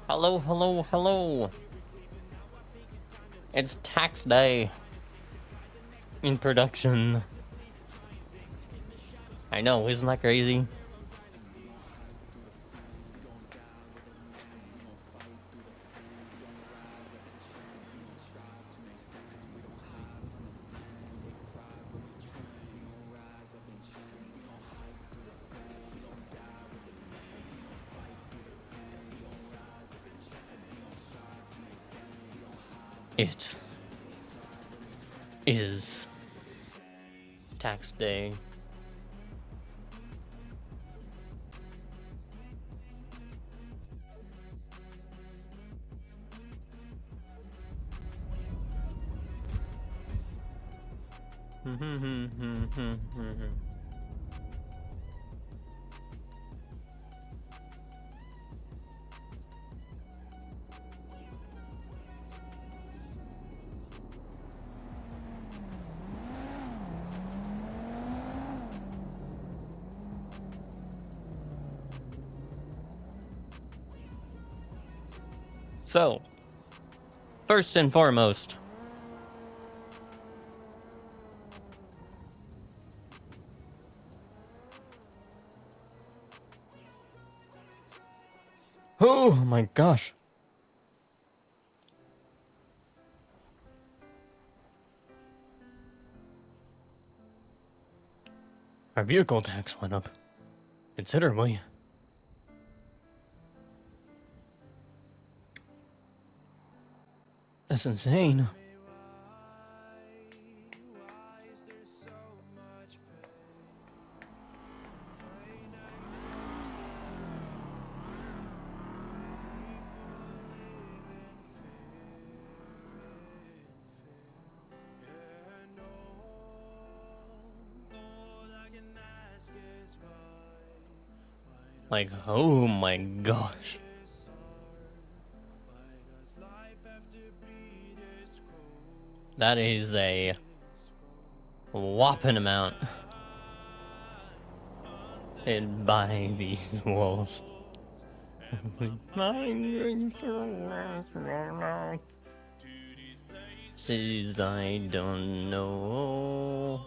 Hello, hello, hello. It's tax day in production. I know, isn't that crazy? It is tax day. So, first and foremost, oh my gosh. Our vehicle tax went up considerably. That's insane. Like, oh my gosh. That is a whopping amount. And buy these walls. Says I don't know.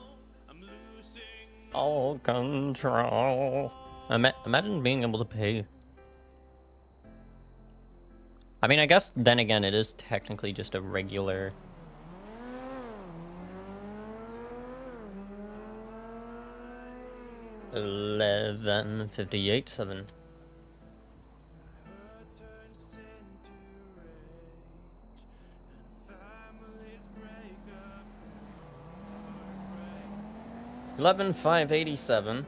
All control. Imagine being able to pay. I mean, I guess then again, it is technically just a regular. $11.58.7. $11,587.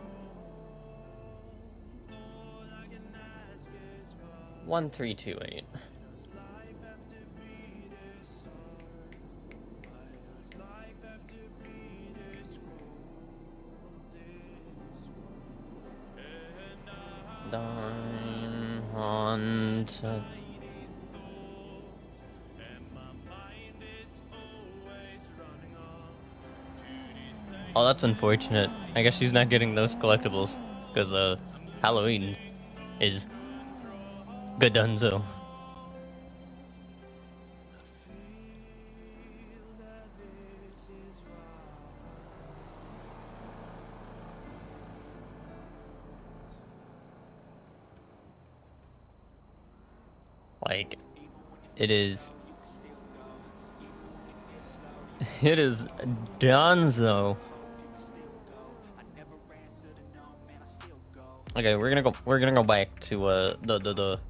1328. Dine on to... Oh, that's unfortunate. I guess she's not getting those collectibles because Halloween is Godunzo. Like, it is Donzo. Okay, we're gonna go back to the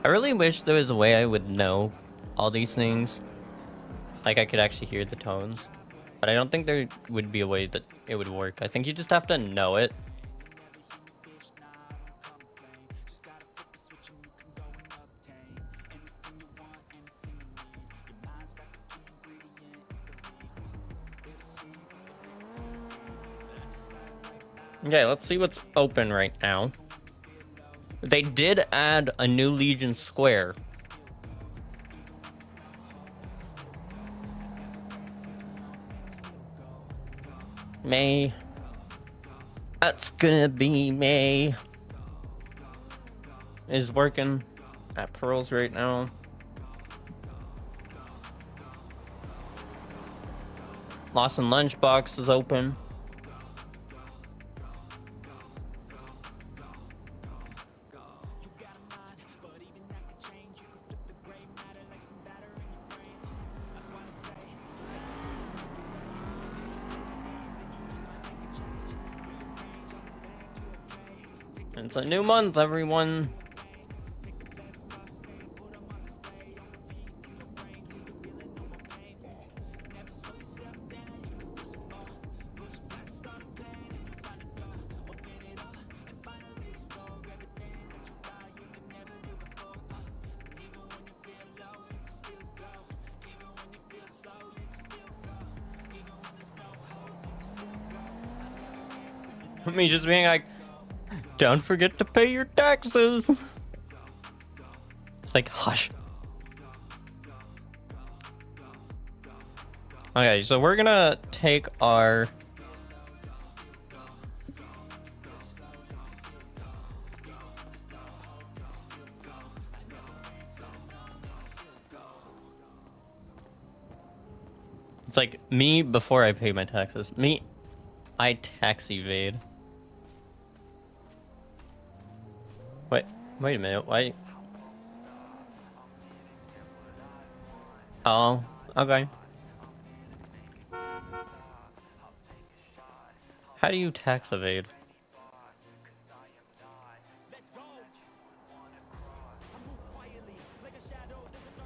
I really wish there was a way I would know all these things. Like I could actually hear the tones. But I don't think there would be a way that it would work. I think you just have to know it. Okay, let's see what's open right now. They did add a new Legion Square. May. That's gonna be May. Is working at Pearls right now. Lawson Lunchbox is open. It's a new month, everyone. Me just being like, don't forget to pay your taxes. It's like, hush. Okay, so we're gonna take our... It's like me before I pay my taxes. Me, I tax evade. Wait a minute, why? Oh, okay. How do you tax evade?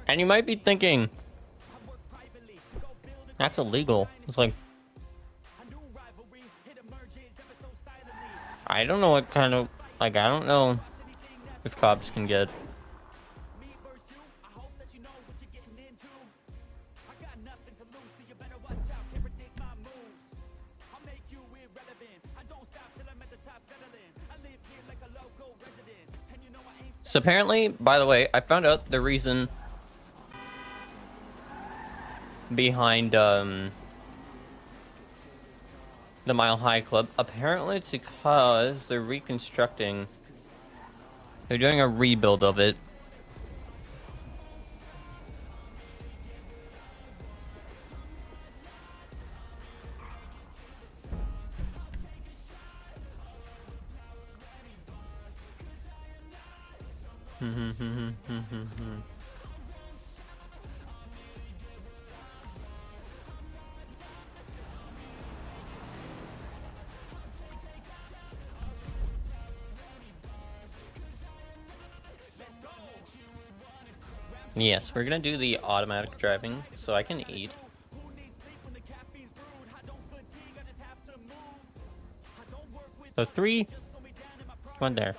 And you might be thinking, that's illegal. It's like, I don't know what kind of, like, I don't know if cops can get. So apparently, by the way, I found out the reason behind the Mile High Club. Apparently it's because they're reconstructing. They're doing a rebuild of it. Yes, we're gonna do the automatic driving so I can eat. So 3, 1 there.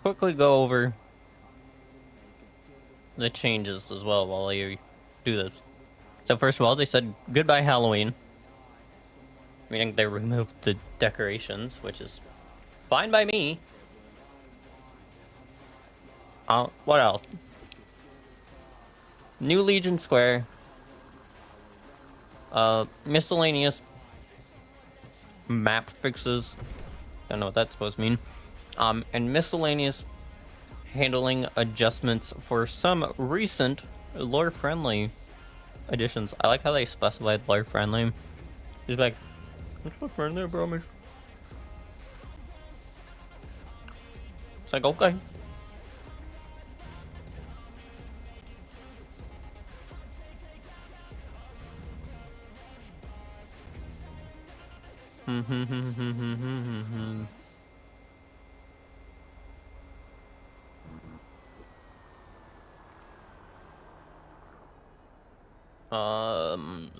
Quickly go over the changes as well while you do this. So first of all, they said goodbye Halloween, meaning they removed the decorations, which is fine by me. What else? New Legion Square. Miscellaneous map fixes. Don't know what that's supposed to mean. And miscellaneous handling adjustments for some recent lore-friendly additions. I like how they specified lore-friendly. He's like, it's not friendly, I promise. It's like, okay.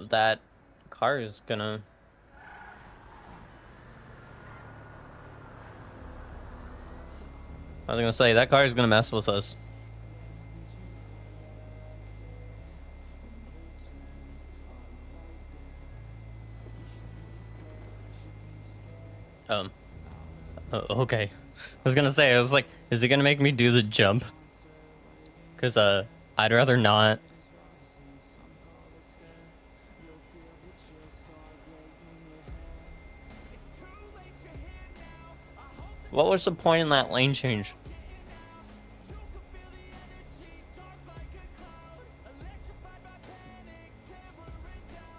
That car is gonna... I was gonna say, that car is gonna mess with us Um. Okay. I was gonna say, I was like, is it gonna make me do the jump? Cause I'd rather not. What was the point in that lane change?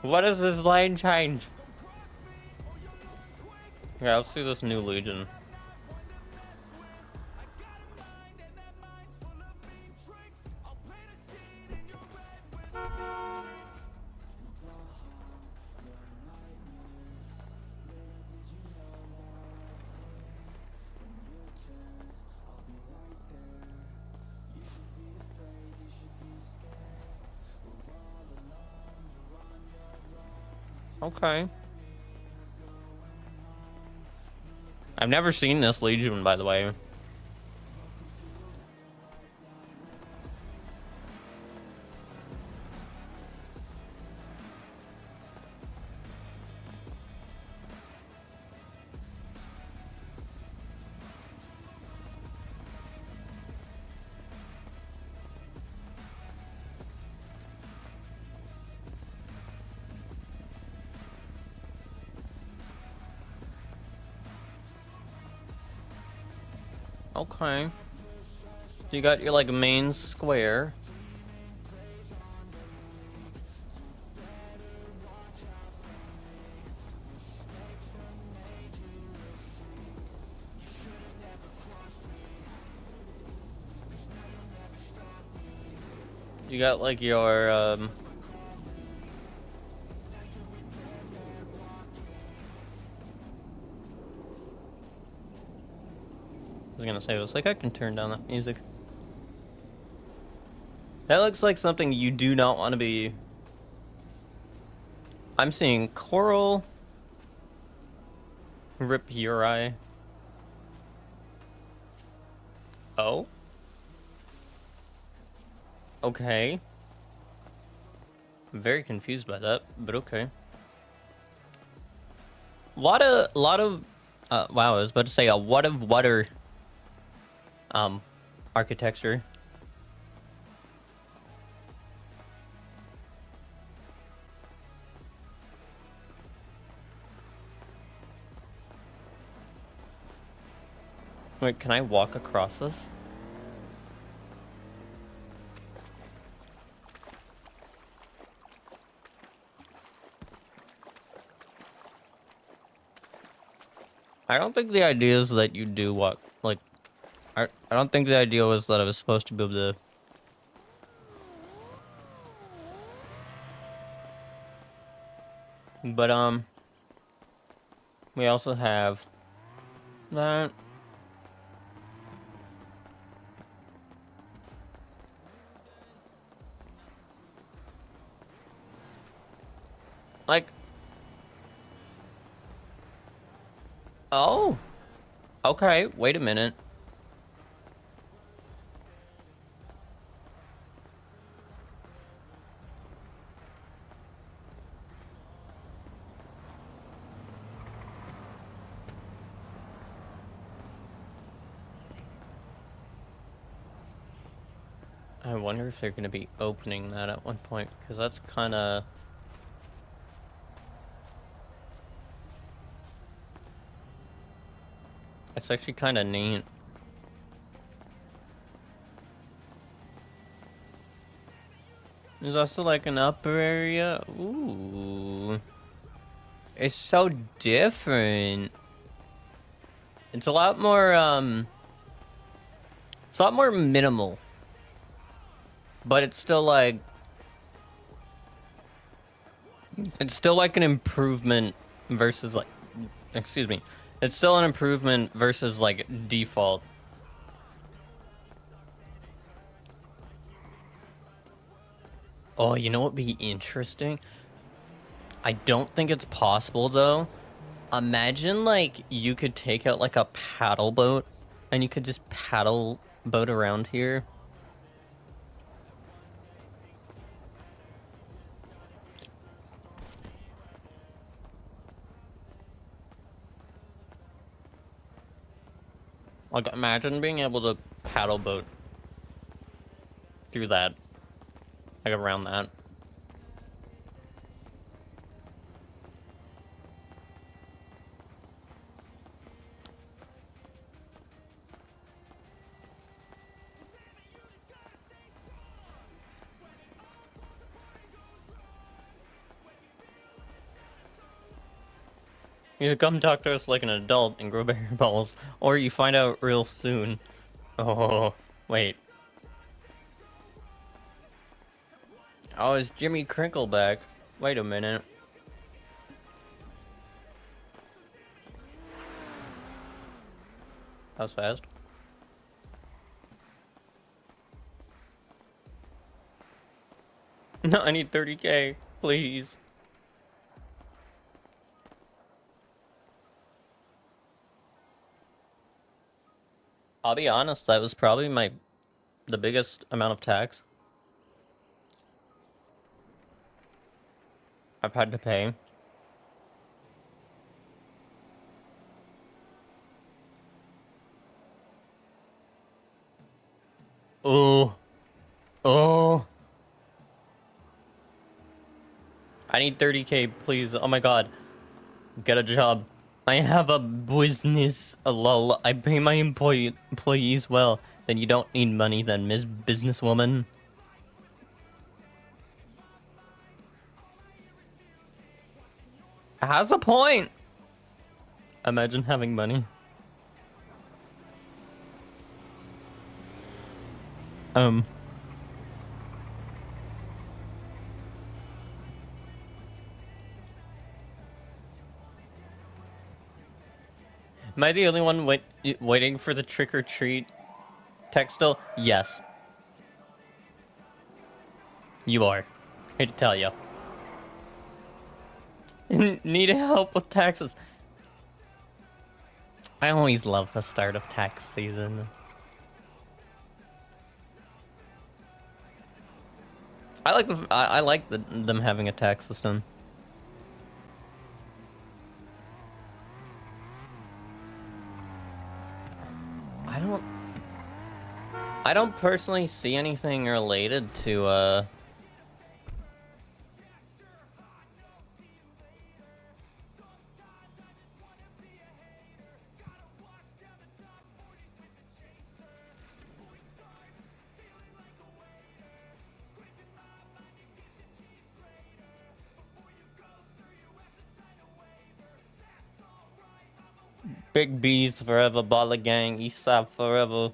What is this lane change? Yeah, let's see this new Legion. Okay. I've never seen this Legion, by the way. Okay. So you got your like main square. You got like your I was gonna say, it was like I can turn down that music. That looks like something you do not want to be. I'm seeing coral. Rip your eye. Oh. Okay. I'm very confused by that, but okay. Lot of wow, I was about to say a what of water architecture. Wait, can I walk across this? I don't think the idea is that you do walk, like, I don't think the idea was that I was supposed to be able to. But, we also have that. Like, oh, okay, wait a minute. I wonder if they're going to be opening that at one point, because that's kind of... It's actually kind of neat. There's also like an upper area. Ooh. It's so different. It's a lot more, it's a lot more minimal. But it's still like... It's still like an improvement versus like... Excuse me. It's still an improvement versus like default. Oh, you know what would be interesting? I don't think it's possible though. Imagine like you could take out like a paddle boat and you could just paddle boat around here. Like, imagine being able to paddle boat through that. Like, around that. You come talk to us like an adult and grow berry balls, or you find out real soon. Oh, wait. Oh, is Jimmy Crinkle back? Wait a minute. That was fast. No, I need 30K, please. I'll be honest, that was probably the biggest amount of tax I've had to pay. Oh. Oh. I need 30K, please. Oh my god. Get a job. I have a business. Lol. I pay my employees well. Then you don't need money then, Ms. Businesswoman. Has a point. Imagine having money. Am I the only one waiting for the trick or treat text still? Yes. You are. Hate to tell you. Need help with taxes. I always love the start of tax season. I like them having a tax system. I don't personally see anything related to Big B's forever, Bala Gang, Eastside forever.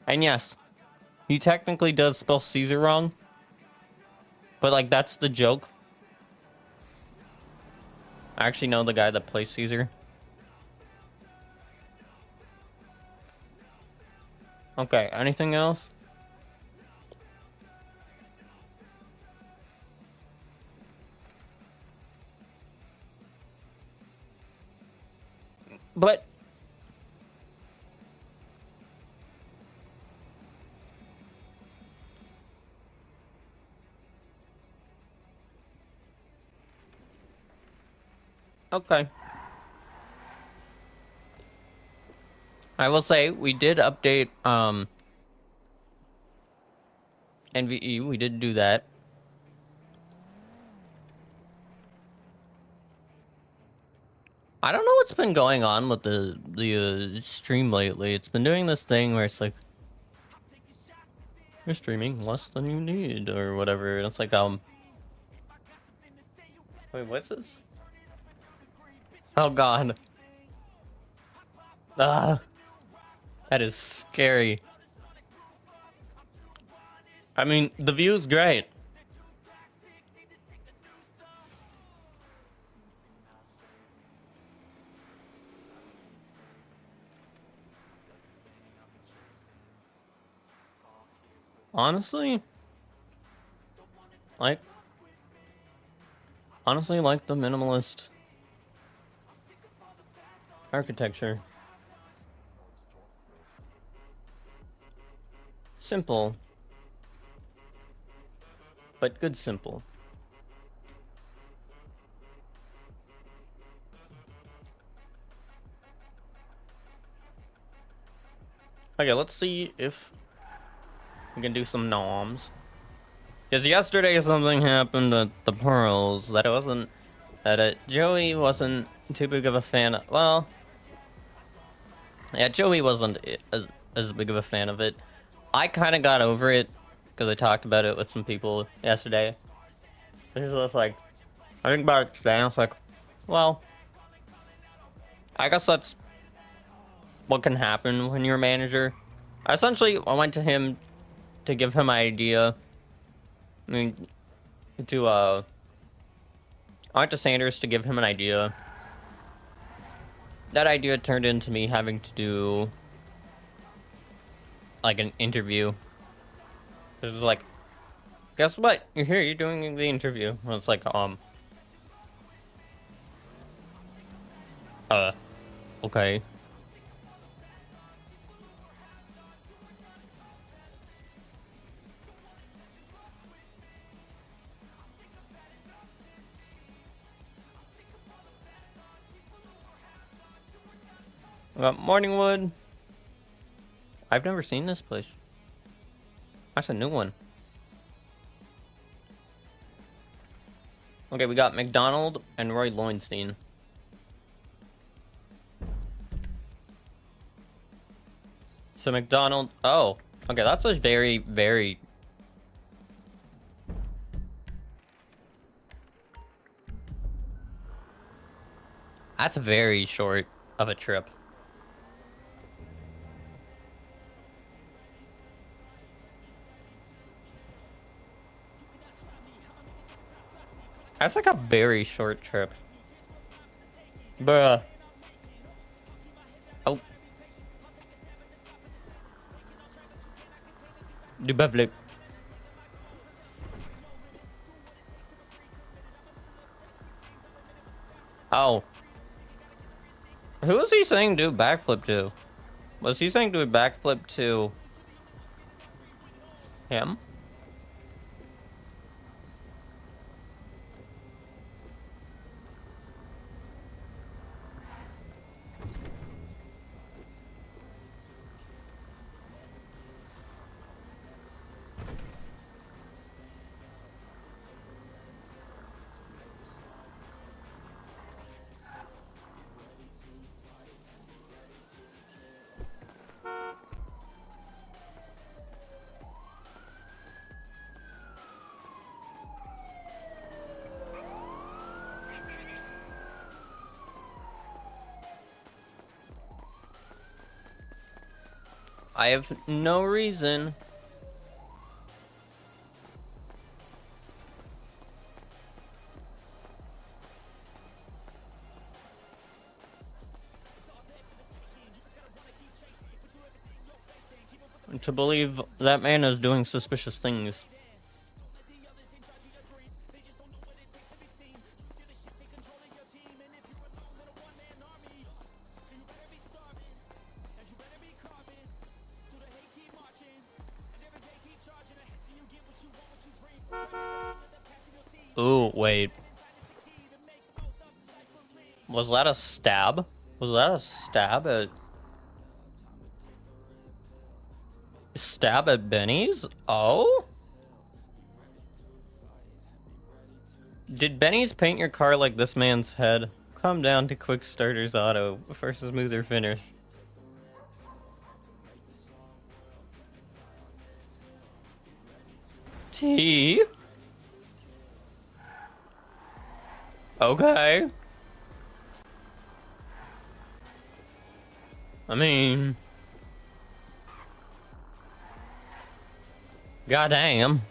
And yes, he technically does spell Caesar wrong. But like, that's the joke. I actually know the guy that plays Caesar. Okay, anything else? But okay. I will say we did update NVE, we did do that. I don't know what's been going on with the stream lately. It's been doing this thing where it's like you're streaming less than you need or whatever. And it's like wait, what's this? Oh god. Ah, that is scary. I mean, the view's great. Honestly, like the minimalist architecture. Simple, but good simple. Okay, let's see if we can do some noms. Because yesterday something happened at the Pearls that it wasn't, that Joey wasn't too big of a fan of. Well, yeah, Joey wasn't as big of a fan of it. I kind of got over it because I talked about it with some people yesterday. It's just like, I think about it today, and I was like, well, I guess that's what can happen when you're a manager. I went to him to give him an idea. I mean, I went to Sanders to give him an idea. That idea turned into me having to do like an interview. It was like, guess what? You're here, you're doing the interview. And it's like, okay. We got Morningwood. I've never seen this place. That's a new one. Okay, we got McDonald and Roy Lowenstein. So McDonald, oh, okay, that's a very, very... That's very short of a trip. That's like a very short trip. Bruh. Oh. Du public. Oh. Who was he saying do backflip to? Was he saying do a backflip to him? I have no reason to believe that man is doing suspicious things. Ooh, wait. Was that a stab? Was that a stab at... Stab at Benny's? Oh? Did Benny's paint your car like this man's head? Come down to Quick Starters Auto for a smoother finish. T? Okay. I mean... Goddamn.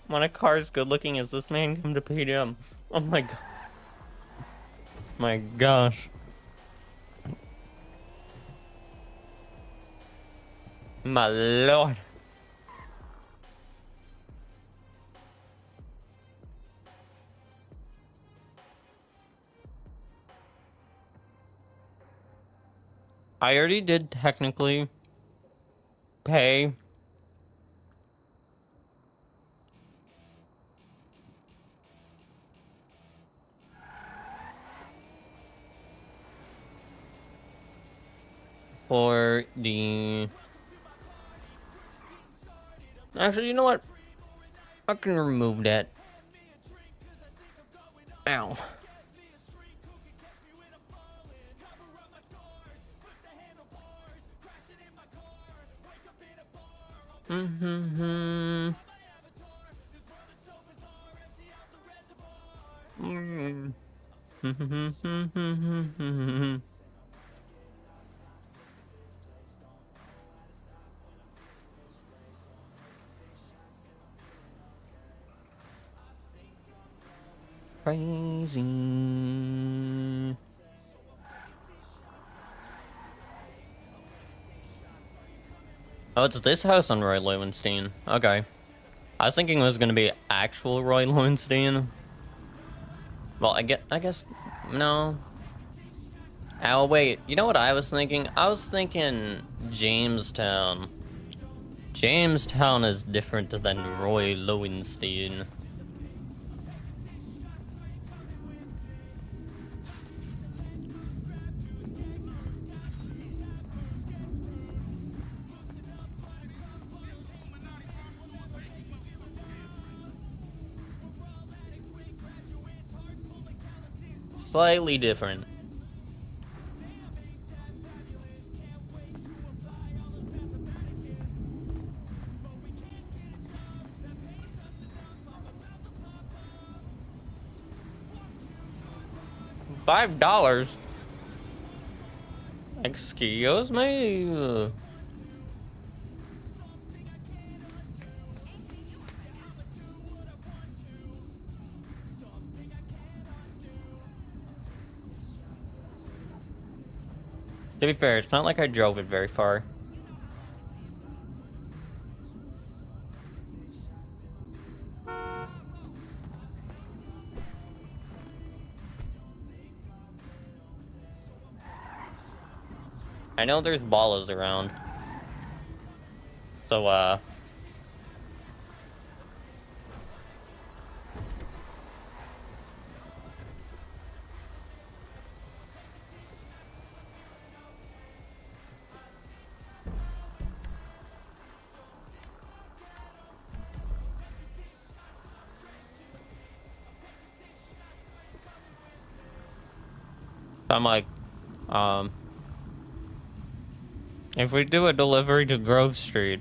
When a car's good looking, is this man come to PDM? Oh my god. My gosh. My lord. I already did technically pay for the... Actually, you know what? I can remove that. Ow. Mm-hmm. Mm-hmm. Crazy. Oh, it's this house on Roy Lowenstein. Okay. I was thinking it was gonna be actual Roy Lowenstein. Well, I guess, no. Oh, wait, you know what I was thinking? I was thinking Jamestown. Jamestown is different than Roy Lowenstein. Slightly different. $5? Excuse me? To be fair, it's not like I drove it very far. I know there's ballas around. So, I'm like, if we do a delivery to Grove Street,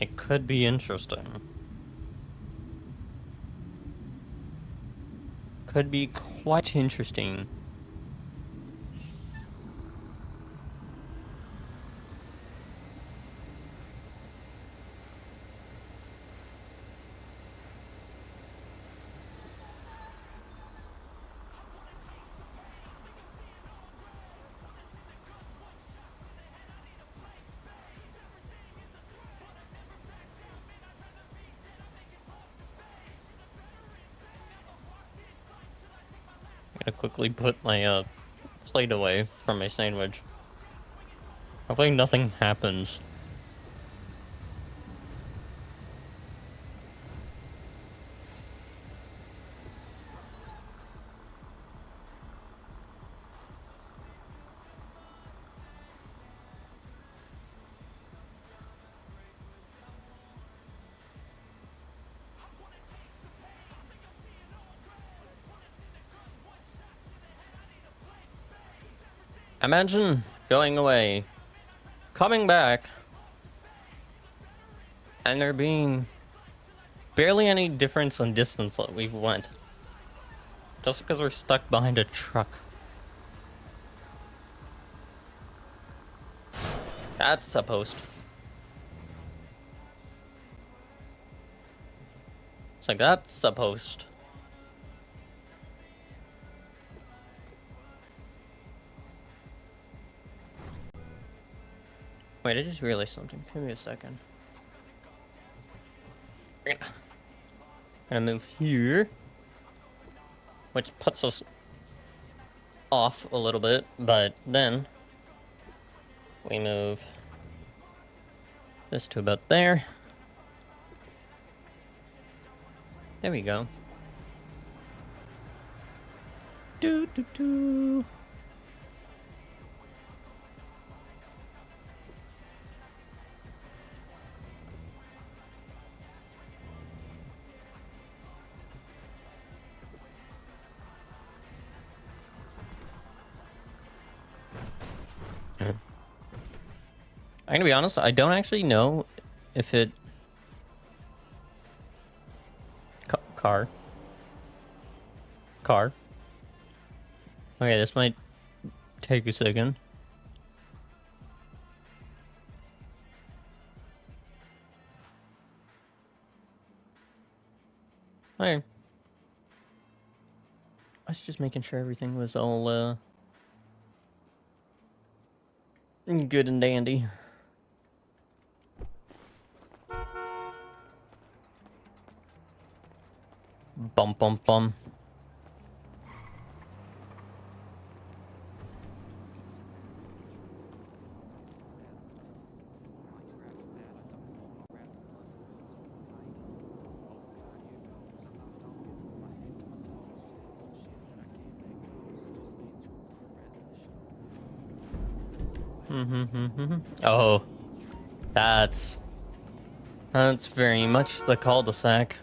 it could be interesting. Could be quite interesting. Gotta quickly put my plate away from my sandwich. Hopefully nothing happens. Imagine going away, coming back, and there being barely any difference in distance that we went. Just because we're stuck behind a truck. That's a post. It's like, that's a post. Wait, I just realized something. Give me a second. Gonna move here, which puts us off a little bit, but then We move this to about there. There we go. Do do do. I'm gonna be honest, I don't actually know if it... Car. Okay, this might take a second. Okay. I was just making sure everything was all, good and dandy. Bum bum bum. Oh, that's very much the cul-de-sac.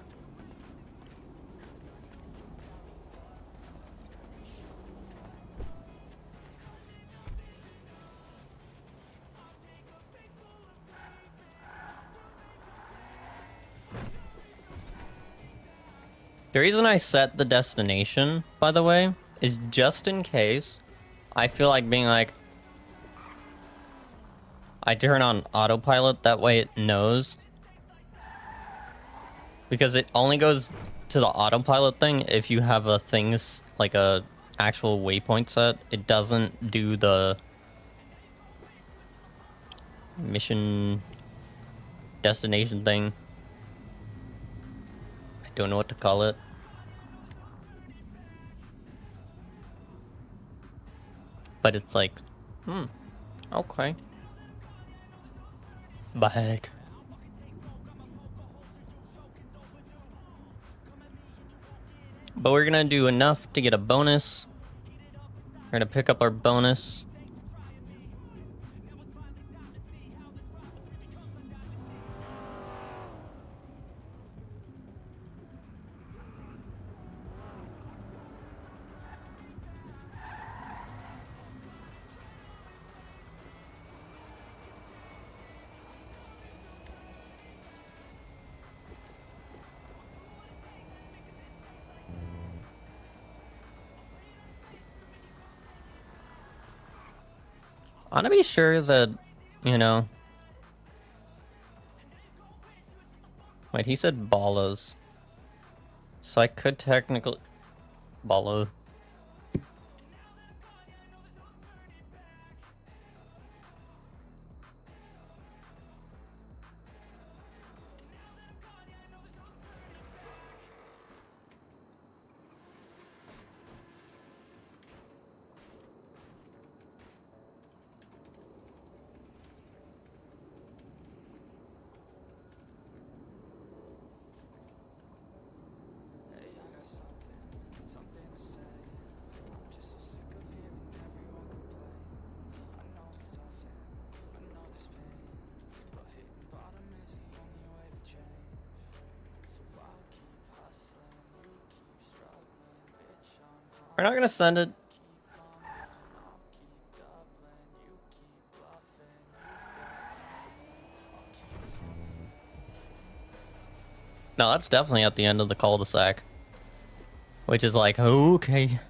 The reason I set the destination, by the way, is just in case I feel like being like, I turn on autopilot, that way it knows. Because it only goes to the autopilot thing if you have a things, like a actual waypoint set. It doesn't do the mission destination thing. I don't know what to call it. But it's like, okay. Back. But we're gonna do enough to get a bonus. We're gonna pick up our bonus. I want to be sure that, you know... Wait, he said ballos. So I could technically... Ballo. We're not gonna send it. No, that's definitely at the end of the cul-de-sac. Which is like, okay.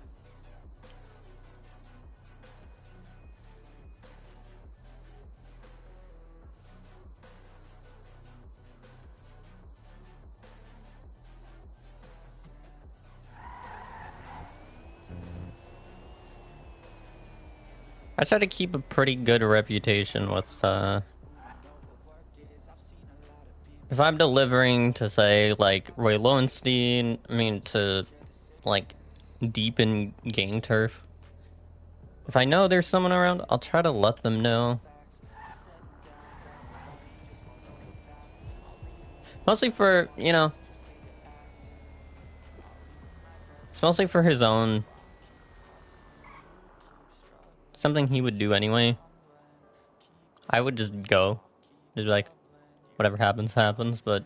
I try to keep a pretty good reputation with, if I'm delivering to, say, like, Roy Lowenstein, I mean, to, like, deep in game turf. If I know there's someone around, I'll try to let them know. Mostly for, you know, it's mostly for his own, something he would do anyway. I would just go. Just be like, whatever happens, happens, but...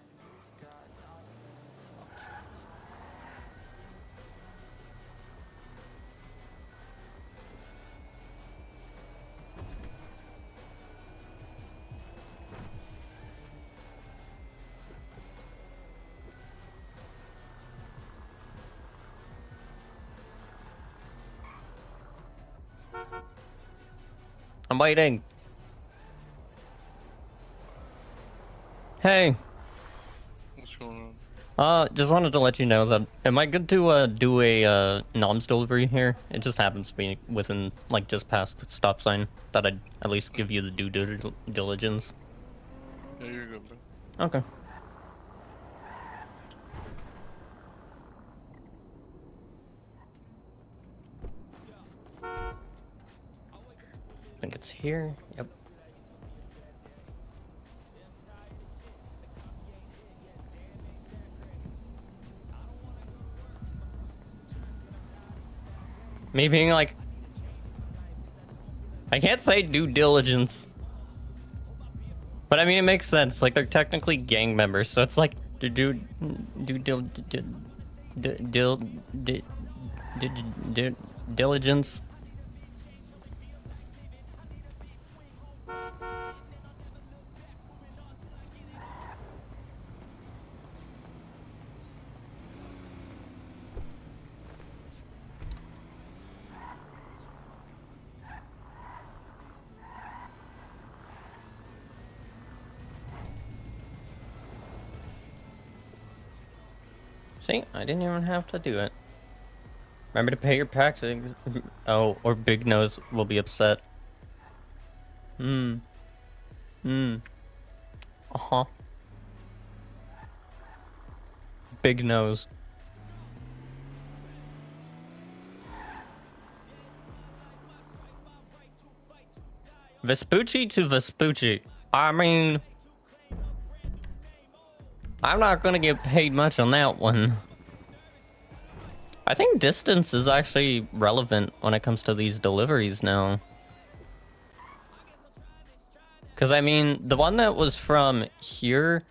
I'm waiting. Hey. What's going Just wanted to let you know that, am I good to, do a, noms delivery here? It just happens to be within, like, just past the stop sign. Thought I'd at least give you the due diligence. on? Yeah, you're good, bro. Okay. I think it's here. Yep. Me being like, I can't say due diligence, but I mean it makes sense. Like they're technically gang members, so it's like diligence. See, I didn't even have to do it. Remember to pay your taxes. Oh, or Big Nose will be upset. Uh-huh. Big Nose. Vespucci to Vespucci. I mean, I'm not gonna get paid much on that one. I think distance is actually relevant when it comes to these deliveries now. Because, I mean, the one that was from here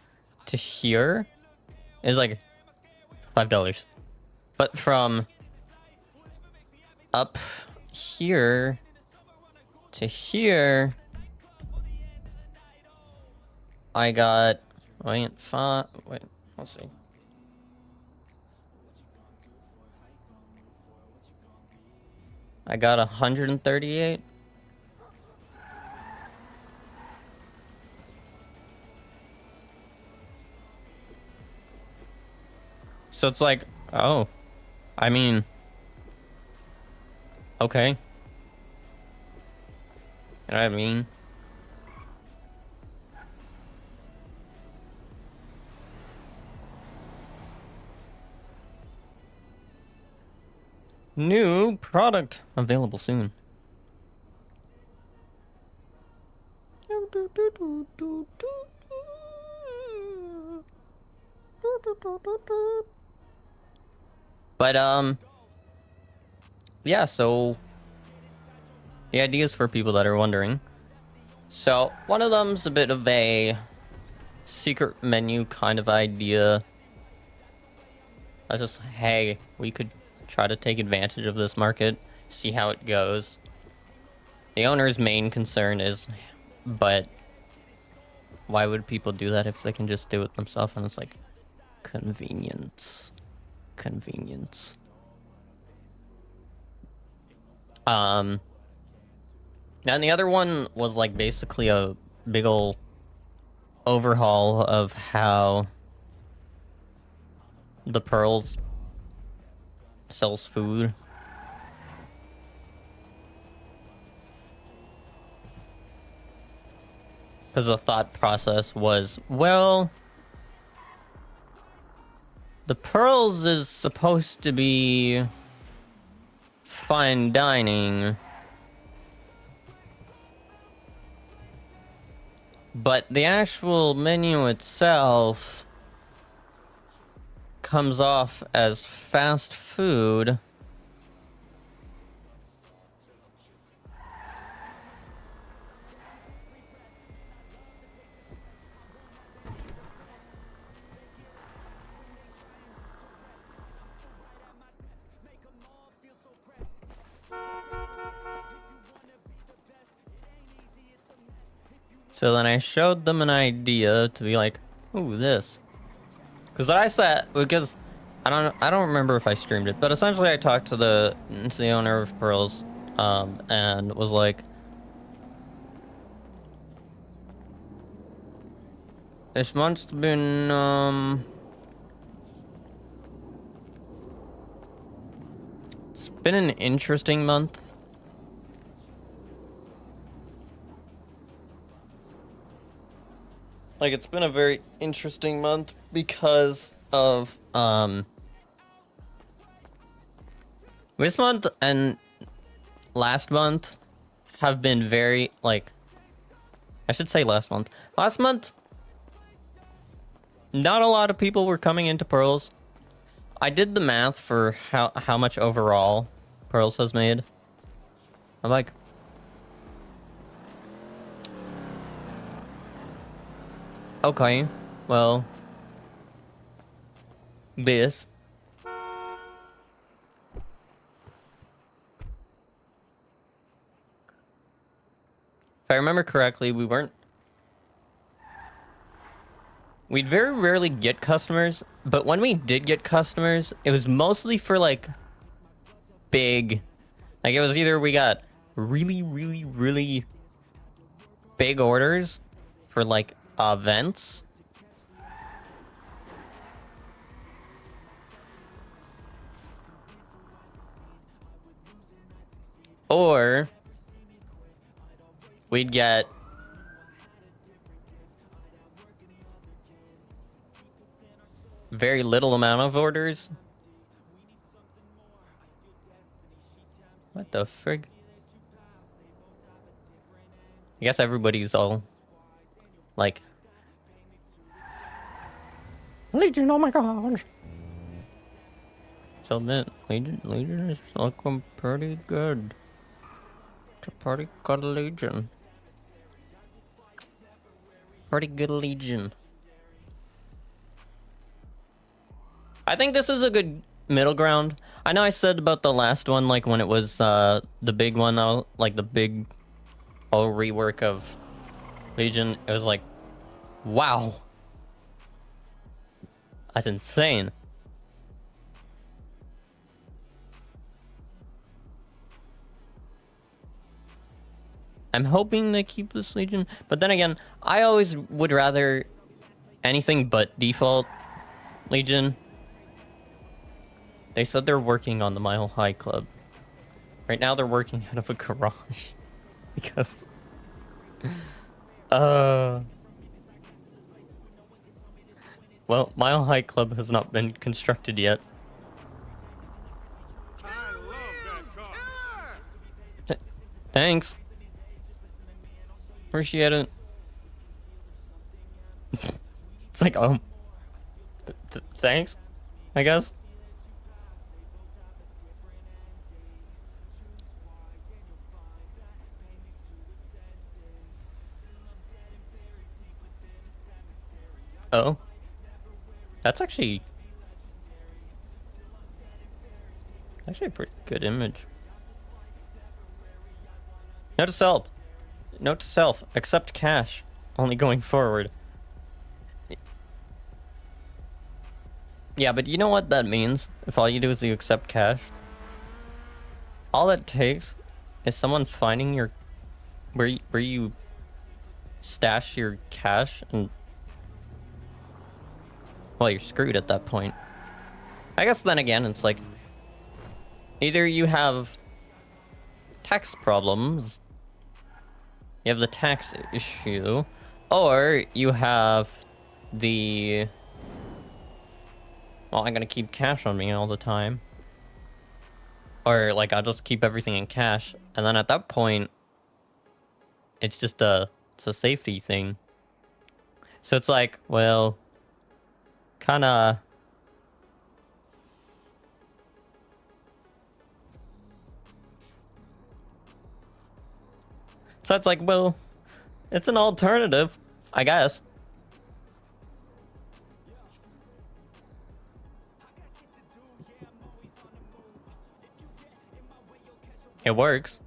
to here is like $5. But from up here to here, I got... Wait, let's see. I got 138. So it's like, oh, I mean, okay. You know what I mean? New product available soon. But yeah, so the ideas for people that are wondering. So one of them's a bit of a secret menu kind of idea. I was just, hey, we could try to take advantage of this market, see how it goes. The owner's main concern is, but why would people do that if they can just do it themselves? And it's like, convenience. Convenience. And the other one was like basically a big ol' overhaul of how the Pearls sells food. Because the thought process was, well, the Pearls is supposed to be fine dining, but the actual menu itself comes off as fast food. So then I showed them an idea to be like, ooh, this. Because I said, because I don't remember if I streamed it, but essentially I talked to the owner of Pearls, and was like, this month's been, it's been an interesting month. Like, it's been a very interesting month because of, this month and last month have been very, like, I should say last month. Last month, not a lot of people were coming into Pearls. I did the math for how much overall Pearls has made. I'm like, okay, well, this. If I remember correctly, we'd very rarely get customers, but when we did get customers, it was mostly for like big, like it was either we got really, really, really big orders for like events, or we'd get very little amount of orders. What the frig? I guess everybody's all like, Legion, oh my gosh. So admit, Legion is looking pretty good. It's a pretty good Legion. Pretty good Legion. I think this is a good middle ground. I know I said about the last one, like when it was the big one, like the big rework of Legion, it was like, wow. That's insane. I'm hoping they keep this Legion, but then again, I always would rather anything but default Legion. They said they're working on the Mile High Club. Right now they're working out of a garage. Because... Well, Mile High Club has not been constructed yet. I love that car. Thanks. Appreciate it. It's like, thanks, I guess. Oh. That's actually a pretty good image. Note to self. Note to self. Accept cash. Only going forward. Yeah, but you know what that means? If all you do is you accept cash. All it takes is someone finding your... Where you stash your cash and... Well, you're screwed at that point. I guess then again, it's like... Either you have tax problems, you have the tax issue, or you have the... Well, I'm gonna keep cash on me all the time. Or, like, I'll just keep everything in cash, and then at that point, it's just it's a safety thing. So it's like, well... Kinda... So it's like, well, it's an alternative, I guess. It works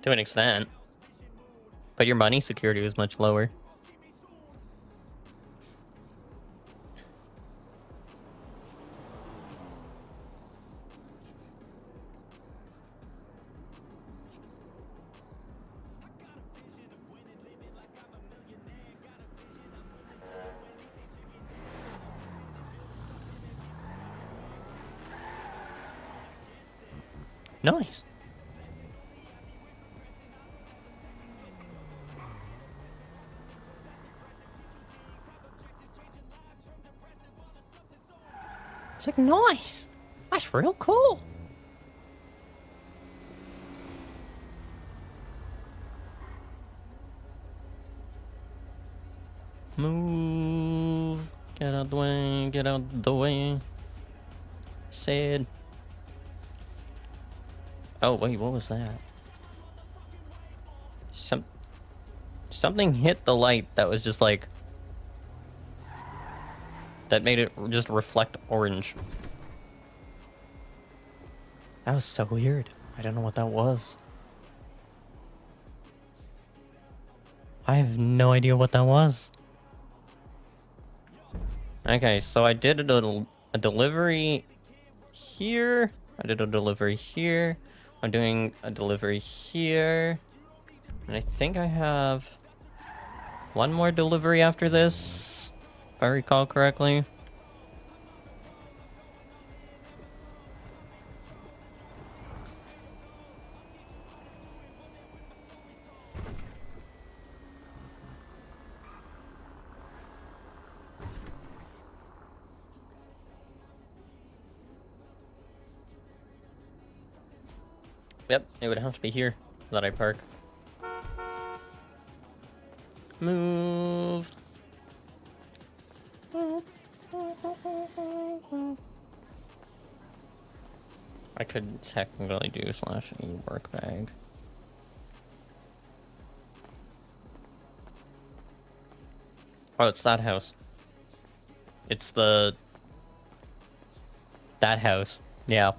to an extent, but your money security is much lower. Nice. It's like, nice. That's real cool. Move. Get out the way. Get out the way. Said. Oh, wait, what was that? Something hit the light that was just like... That made it just reflect orange. That was so weird. I don't know what that was. I have no idea what that was. Okay, so I did a delivery here. I did a delivery here. I'm doing a delivery here. And I think I have one more delivery after this, if I recall correctly. Yep, it would have to be here that I park. Move. I could technically do /e work bag. Oh, it's that house. It's that house. Yeah.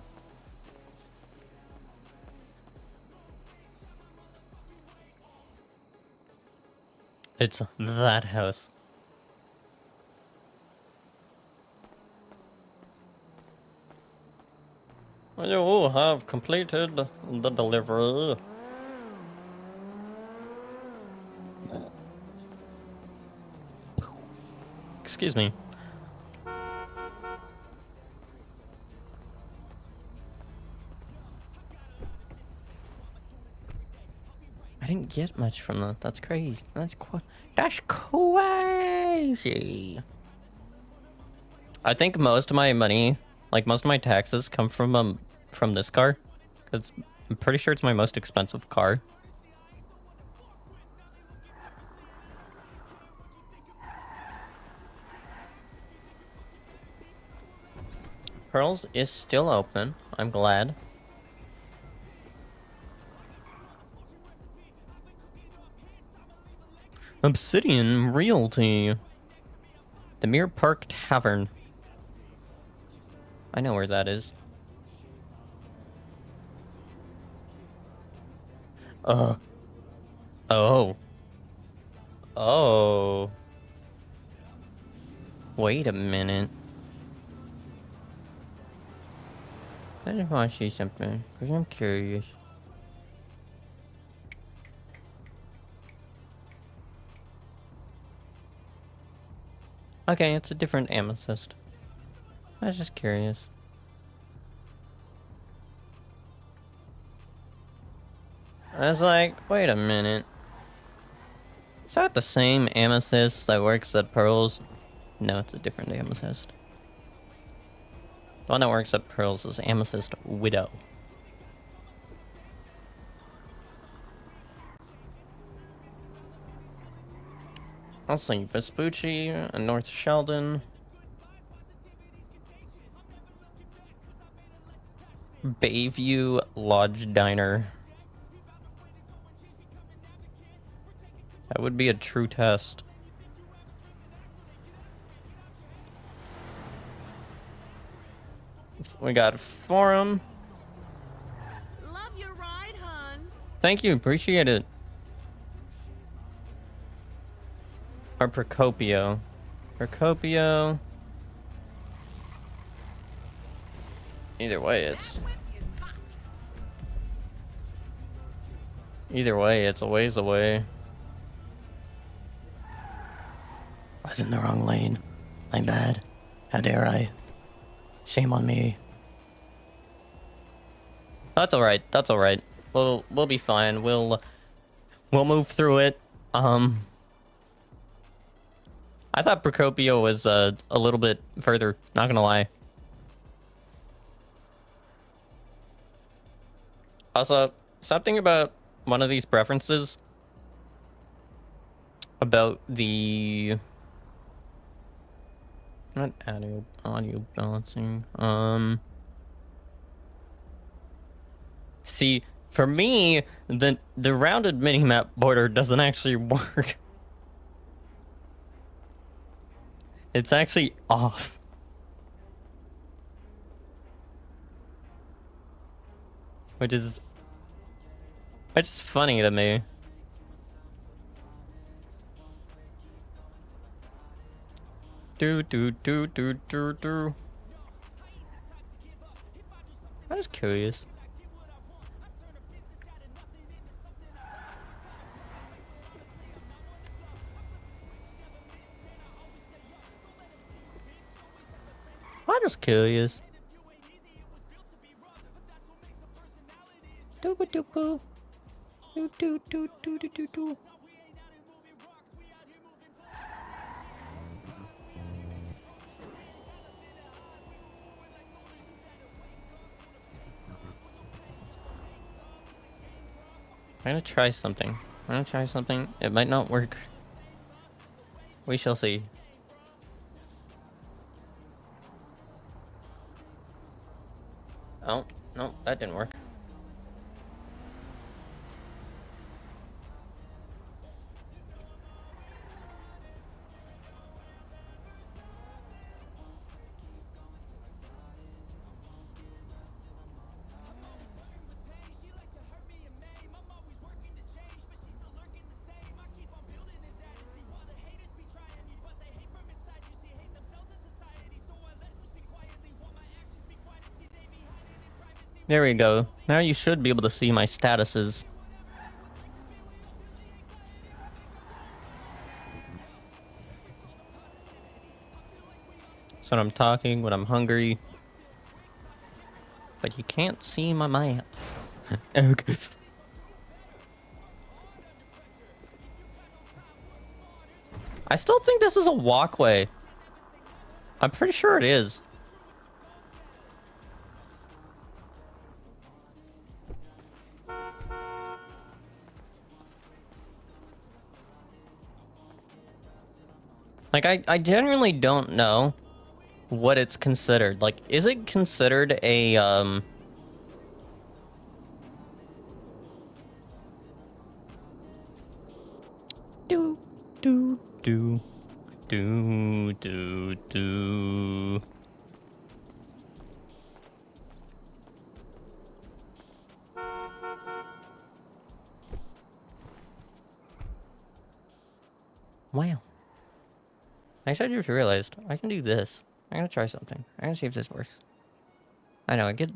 It's that house. You have completed the delivery. Excuse me. I didn't get much from that. That's crazy. That's crazy. I think most of my money, like most of my taxes, come from this car. 'Cause I'm pretty sure it's my most expensive car. Pearls is still open. I'm glad. Obsidian Realty. The Mirror Park Tavern. I know where that is. Oh. Oh. Wait a minute. I just want to see something, because I'm curious. Okay, it's a different amethyst. I was just curious. I was like, wait a minute. Is that the same amethyst that works at Pearls? No, it's a different amethyst. The one that works at Pearls is Amethyst Widow. I'll see Vespucci and North Sheldon. Bayview Lodge Diner. That would be a true test. We got forum. Love your ride, hun. Thank you, appreciate it. Or Procopio. Procopio. Either way, it's... Either way, it's a ways away. I was in the wrong lane. My bad. How dare I? Shame on me. That's alright. That's alright. We'll be fine. We'll move through it. I thought Procopio was a little bit further, not gonna lie. Also, something about one of these preferences about the not audio balancing. See, for me, the rounded minimap border doesn't actually work. It's actually off. Which is funny to me. Do. I'm just curious. I'm just curious. Do. I'm gonna try something. It might not work. We shall see. Oh, no, that didn't work. There we go. Now you should be able to see my statuses. So when I'm talking, when I'm hungry. But you can't see my map. Okay. I still think this is a walkway. I'm pretty sure it is. Like, I genuinely don't know what it's considered. Like, is it considered a, do. Wow. Actually, I just realized I can do this. I'm gonna try something. I'm gonna see if this works. I know, I get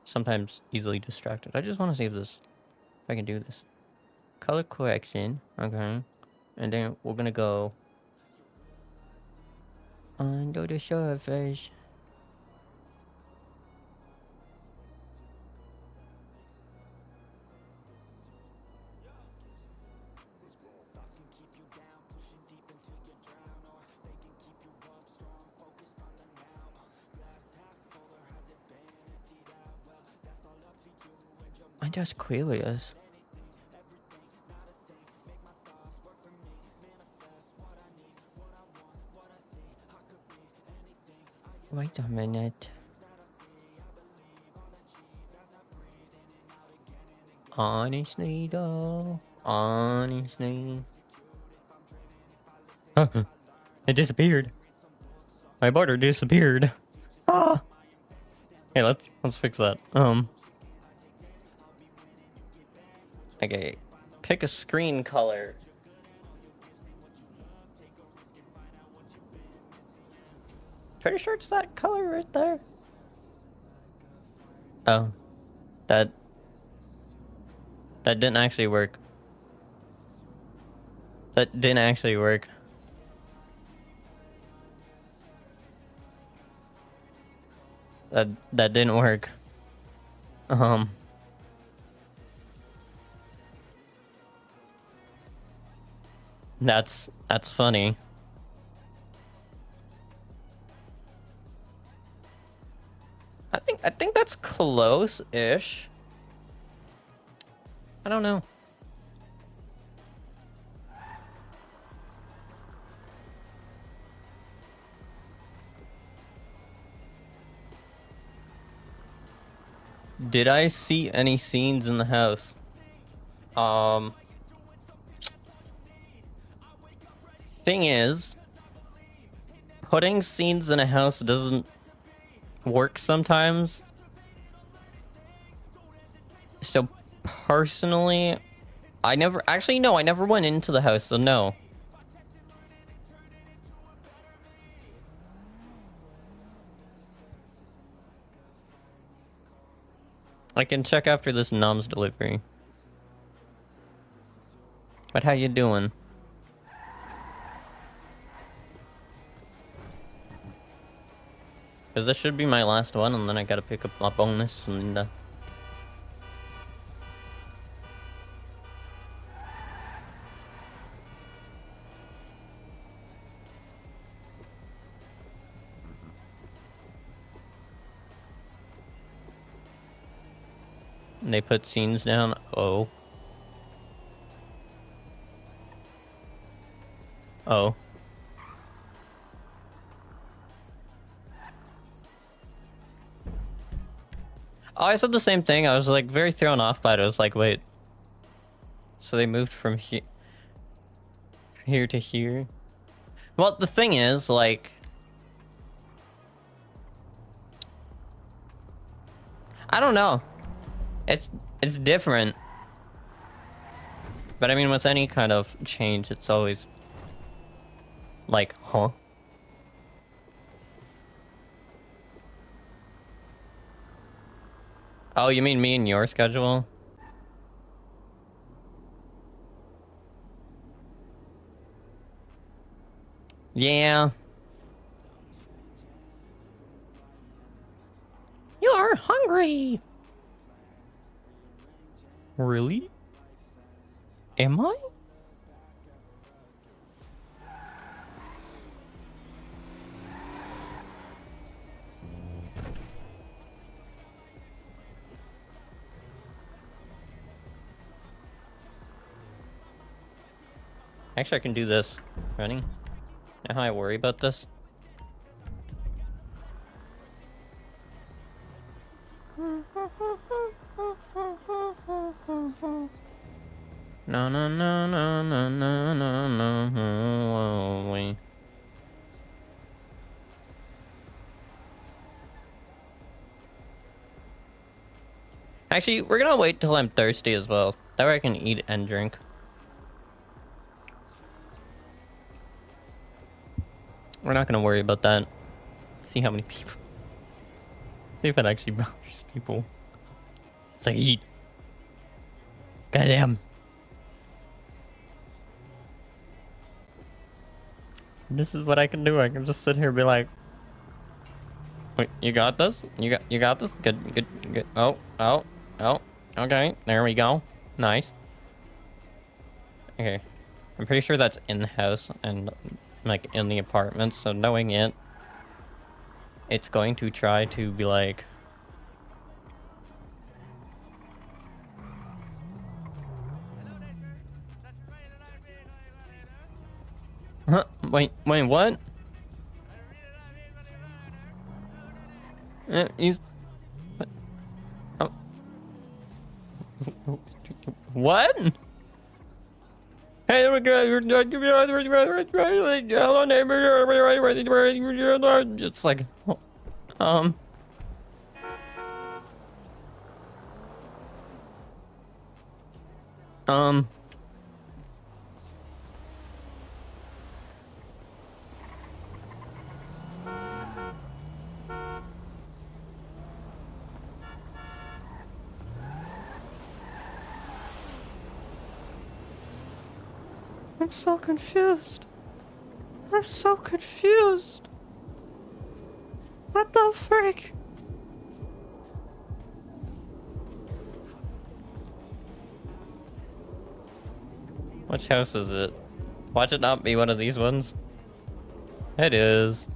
sometimes easily distracted. I just want to see if I can do this. Color correction, okay. And then we're gonna go under the surface. I'm just curious. Wait a minute. Honestly though, honestly. It disappeared. My border disappeared. Ah. Hey, let's fix that. Okay. Pick a screen color. Pretty sure it's that color right there. Oh. That didn't actually work. That didn't actually work. That didn't work. That's funny. I think that's close-ish. I don't know. Did I see any scenes in the house? Thing is, putting scenes in a house doesn't work sometimes. So personally, I never went into the house, so no. I can check after this Nom's delivery. But how you doing? Because this should be my last one, and then I gotta pick up my bonus, and they put scenes down. Oh. Oh. Oh, I said the same thing. I was like very thrown off by it. I was like, wait. So they moved from here to here? Well, the thing is, like, I don't know. It's different. But I mean, with any kind of change, it's always like, huh? Oh, you mean me and your schedule? Yeah. You're hungry. Really? Am I? Actually, I can do this. Ready? Know how I worry about this? No, no, no, no, no, no, no, no. Actually, we're gonna wait till I'm thirsty as well. That way I can eat and drink. We're not gonna worry about that. See how many people. See if it actually bothers people. It's like, eat. Goddamn. This is what I can do. I can just sit here and be like, wait, you got this? You got this? Good. Oh. Okay, there we go. Nice. Okay. I'm pretty sure that's in the house and like in the apartment, so knowing it, it's going to try to be like, huh? Wait, what? He's... Oh. What? Hey, hello neighbor. It's like, um, um. I'm so confused. I'm so confused. What the frick? Which house is it? Watch it not be one of these ones. It is.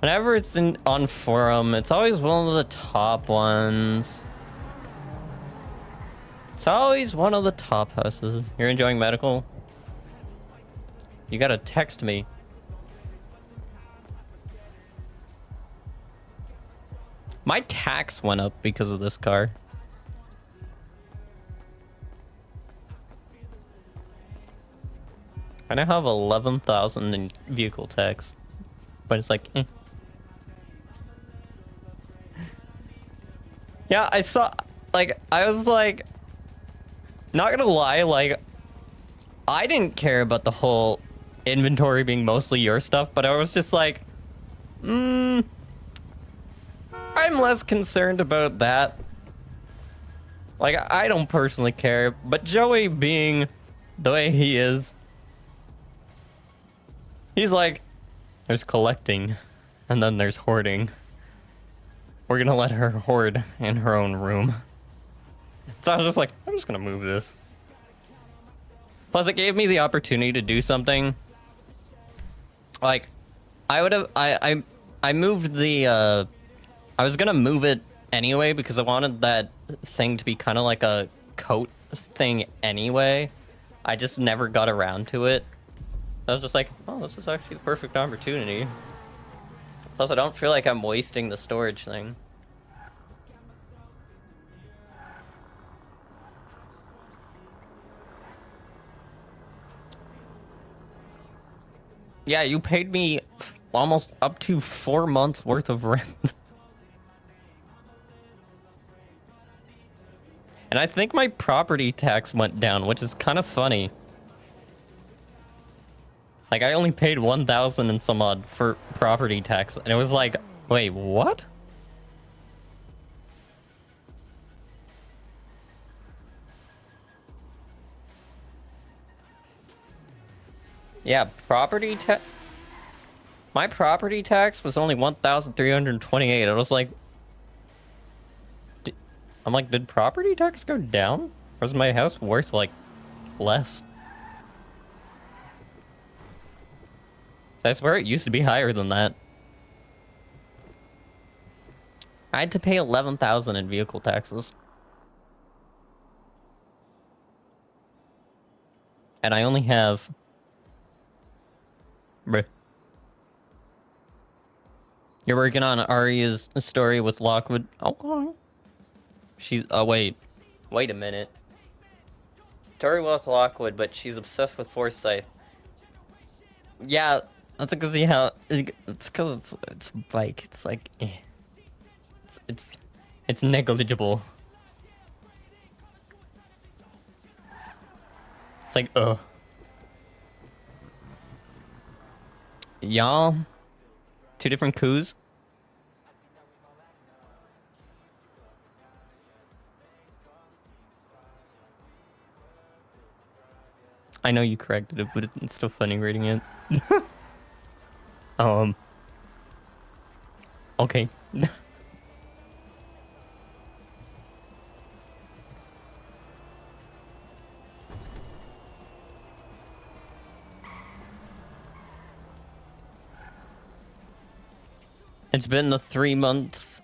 Whenever it's on forum, it's always one of the top ones. It's always one of the top houses. You're enjoying medical? You gotta text me. My tax went up because of this car. I now have 11,000 in vehicle tax, but it's like, eh. Yeah, I saw, like, I was like, not gonna lie, like, I didn't care about the whole inventory being mostly your stuff, but I was just like, I'm less concerned about that. Like, I don't personally care, but Joey being the way he is, he's like, there's collecting, and then there's hoarding. We're gonna let her hoard in her own room. So I was just like, I'm just gonna move this. Plus, it gave me the opportunity to do something. Like, I would have, I moved the, I was gonna move it anyway because I wanted that thing to be kind of like a coat thing anyway. I just never got around to it. I was just like, oh, this is actually the perfect opportunity. Plus, I don't feel like I'm wasting the storage thing. Yeah, you paid me almost up to 4 months worth of rent. And I think my property tax went down, which is kind of funny. Like, I only paid 1,000 and some odd for property tax, and it was like, wait, what? Yeah, property tax. My property tax was only 1,328. I was like, I'm like, did property tax go down? Or is my house worth like less? I swear it used to be higher than that. I had to pay 11,000 in vehicle taxes. And I only have... Bruh. You're working on Arya's story with Lockwood. Okay. She's... Oh, wait. Wait a minute. Story with Lockwood, but she's obsessed with Forsyth. Yeah, that's because it's because it's bike. It's like, eh. It's negligible. It's like, y'all, 2 different coups. I know you corrected it, but it's still funny reading it. Okay. It's been the 3-month.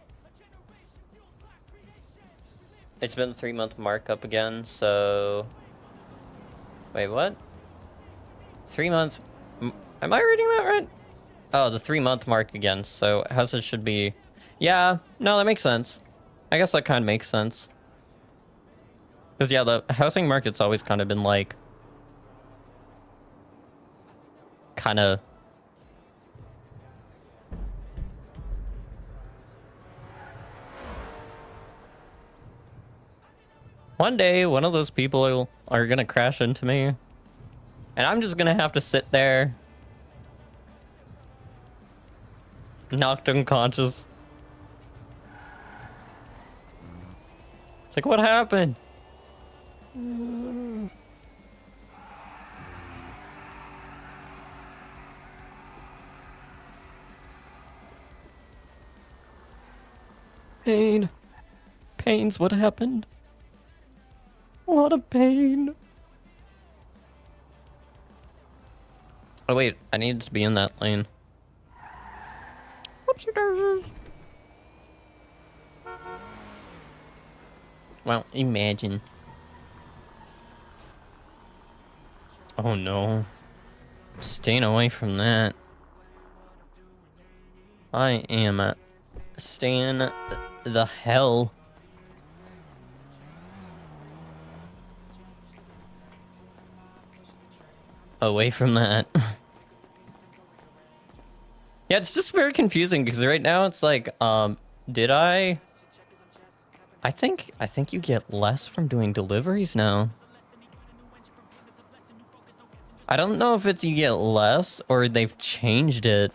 It's been the 3-month markup again, so... Wait, what? 3 months... Am I reading that right? Oh, the 3-month mark again, so houses should be... Yeah, no, that makes sense. I guess that kind of makes sense. Because, yeah, the housing market's always kind of been like... kind of... One day, one of those people are gonna crash into me. And I'm just gonna have to sit there. Knocked unconscious. It's like, what happened? Pain. Pain's what happened. A lot of pain. Oh wait, I needed to be in that lane. Whoopsie daisies. Well, imagine. Oh no. Staying away from that. I am staying the hell away from that. Yeah, it's just very confusing because right now it's like, did I think you get less from doing deliveries now. I don't know if it's you get less or they've changed it.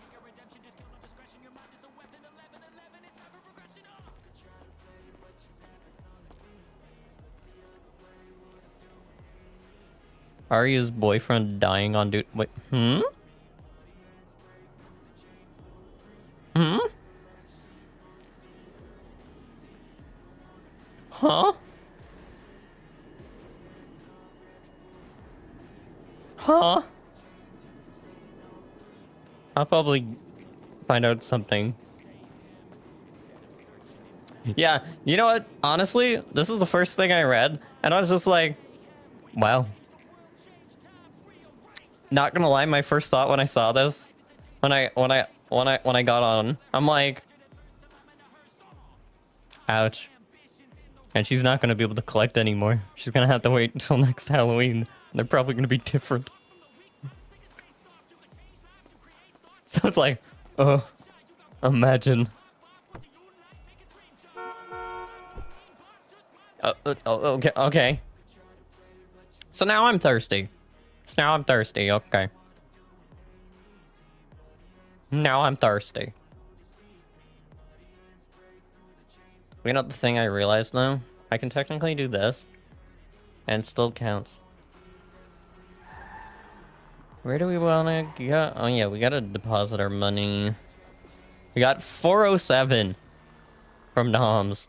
Arya's boyfriend dying on duty. Wait, Hmm? Huh? Huh? I'll probably find out something. Yeah, you know what? Honestly, this is the first thing I read, and I was just like, wow. Not gonna lie, my first thought when I saw this, when I got on, I'm like, ouch. And she's not gonna be able to collect anymore. She's gonna have to wait until next Halloween. And they're probably gonna be different. So it's like, imagine. Okay. So now I'm thirsty. Okay. Now I'm thirsty. You know the thing I realized now? I can technically do this. And it still counts. Where do we wanna go? Oh yeah, we gotta deposit our money. We got 407 from Noms.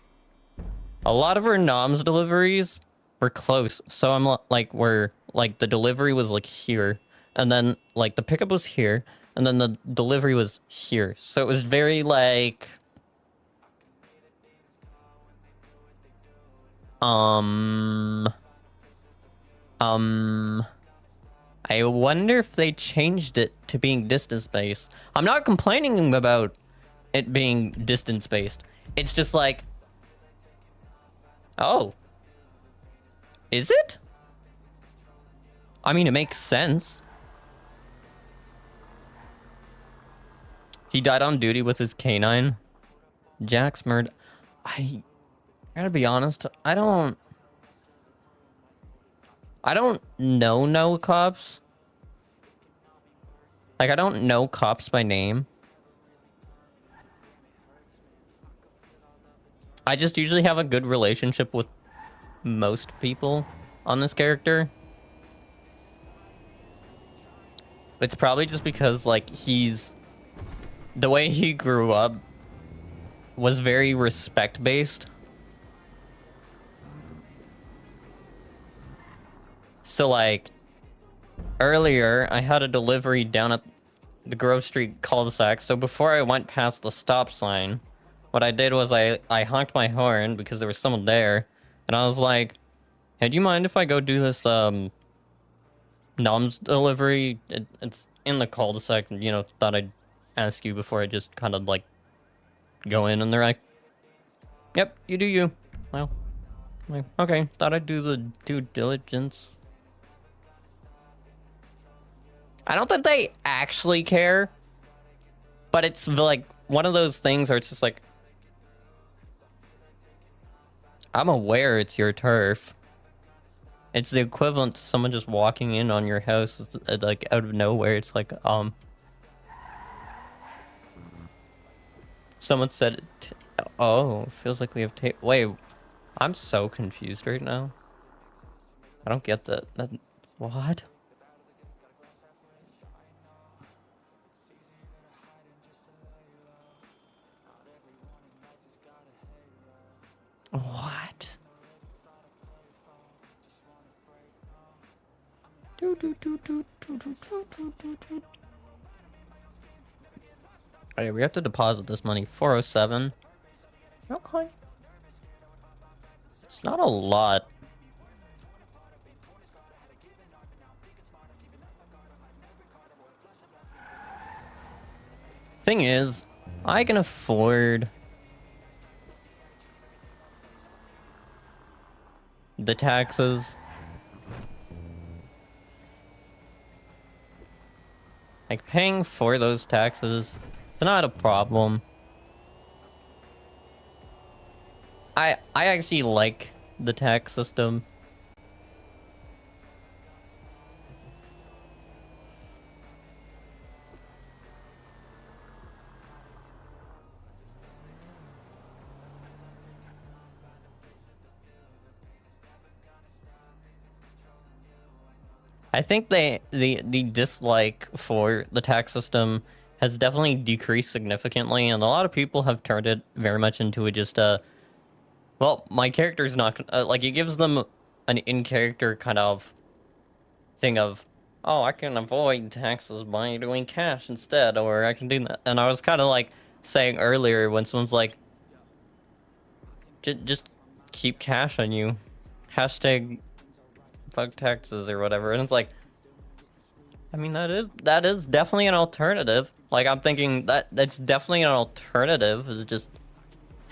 A lot of our Noms deliveries were close. So I'm like, the delivery was like here. And then like the pickup was here. And then the delivery was here. So it was very like... I wonder if they changed it to being distance-based. I'm not complaining about it being distance-based. It's just like... Oh. Is it? I mean, it makes sense. He died on duty with his canine. Jack's murder. I gotta be honest, I don't know no cops. Like, I don't know cops by name. I just usually have a good relationship with most people on this character. It's probably just because, like, the way he grew up was very respect-based. So, like, earlier, I had a delivery down at the Grove Street cul-de-sac. So before I went past the stop sign, what I did was I honked my horn because there was someone there. And I was like, hey, do you mind if I go do this, Noms delivery? It's in the cul-de-sac, and, you know, thought I'd ask you before I just kind of, like, go in. And they're like, yep, you do you. Well, I'm like, okay, thought I'd do the due diligence. I don't think they actually care, but it's like one of those things where it's just like, I'm aware it's your turf. It's the equivalent to someone just walking in on your house, like out of nowhere. It's like, someone said, oh, feels like we have tape. Wait, I'm so confused right now. I don't get that. What? What? Okay, we have to deposit this money. 407. Okay. It's not a lot. Thing is, I can afford the taxes. Like, paying for those taxes, it's not a problem. I actually like the tax system. I think the dislike for the tax system has definitely decreased significantly, and a lot of people have turned it very much into just well, my character's not like, it gives them an in-character kind of thing of, oh, I can avoid taxes by doing cash instead, or I can do that. And I was kind of like saying earlier when someone's like, just keep cash on you, hashtag fuck taxes or whatever, and it's like, I mean, that is definitely an alternative. Like, I'm thinking that's definitely an alternative, is just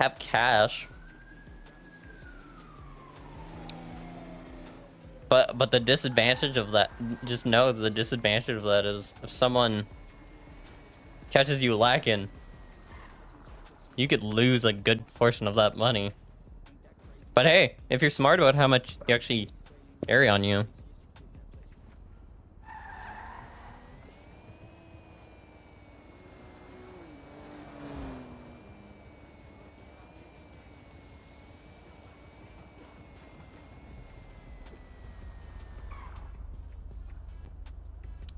have cash. But the disadvantage of that, just know the disadvantage of that is if someone catches you lacking, you could lose a good portion of that money. But hey, if you're smart about how much you actually carry on you.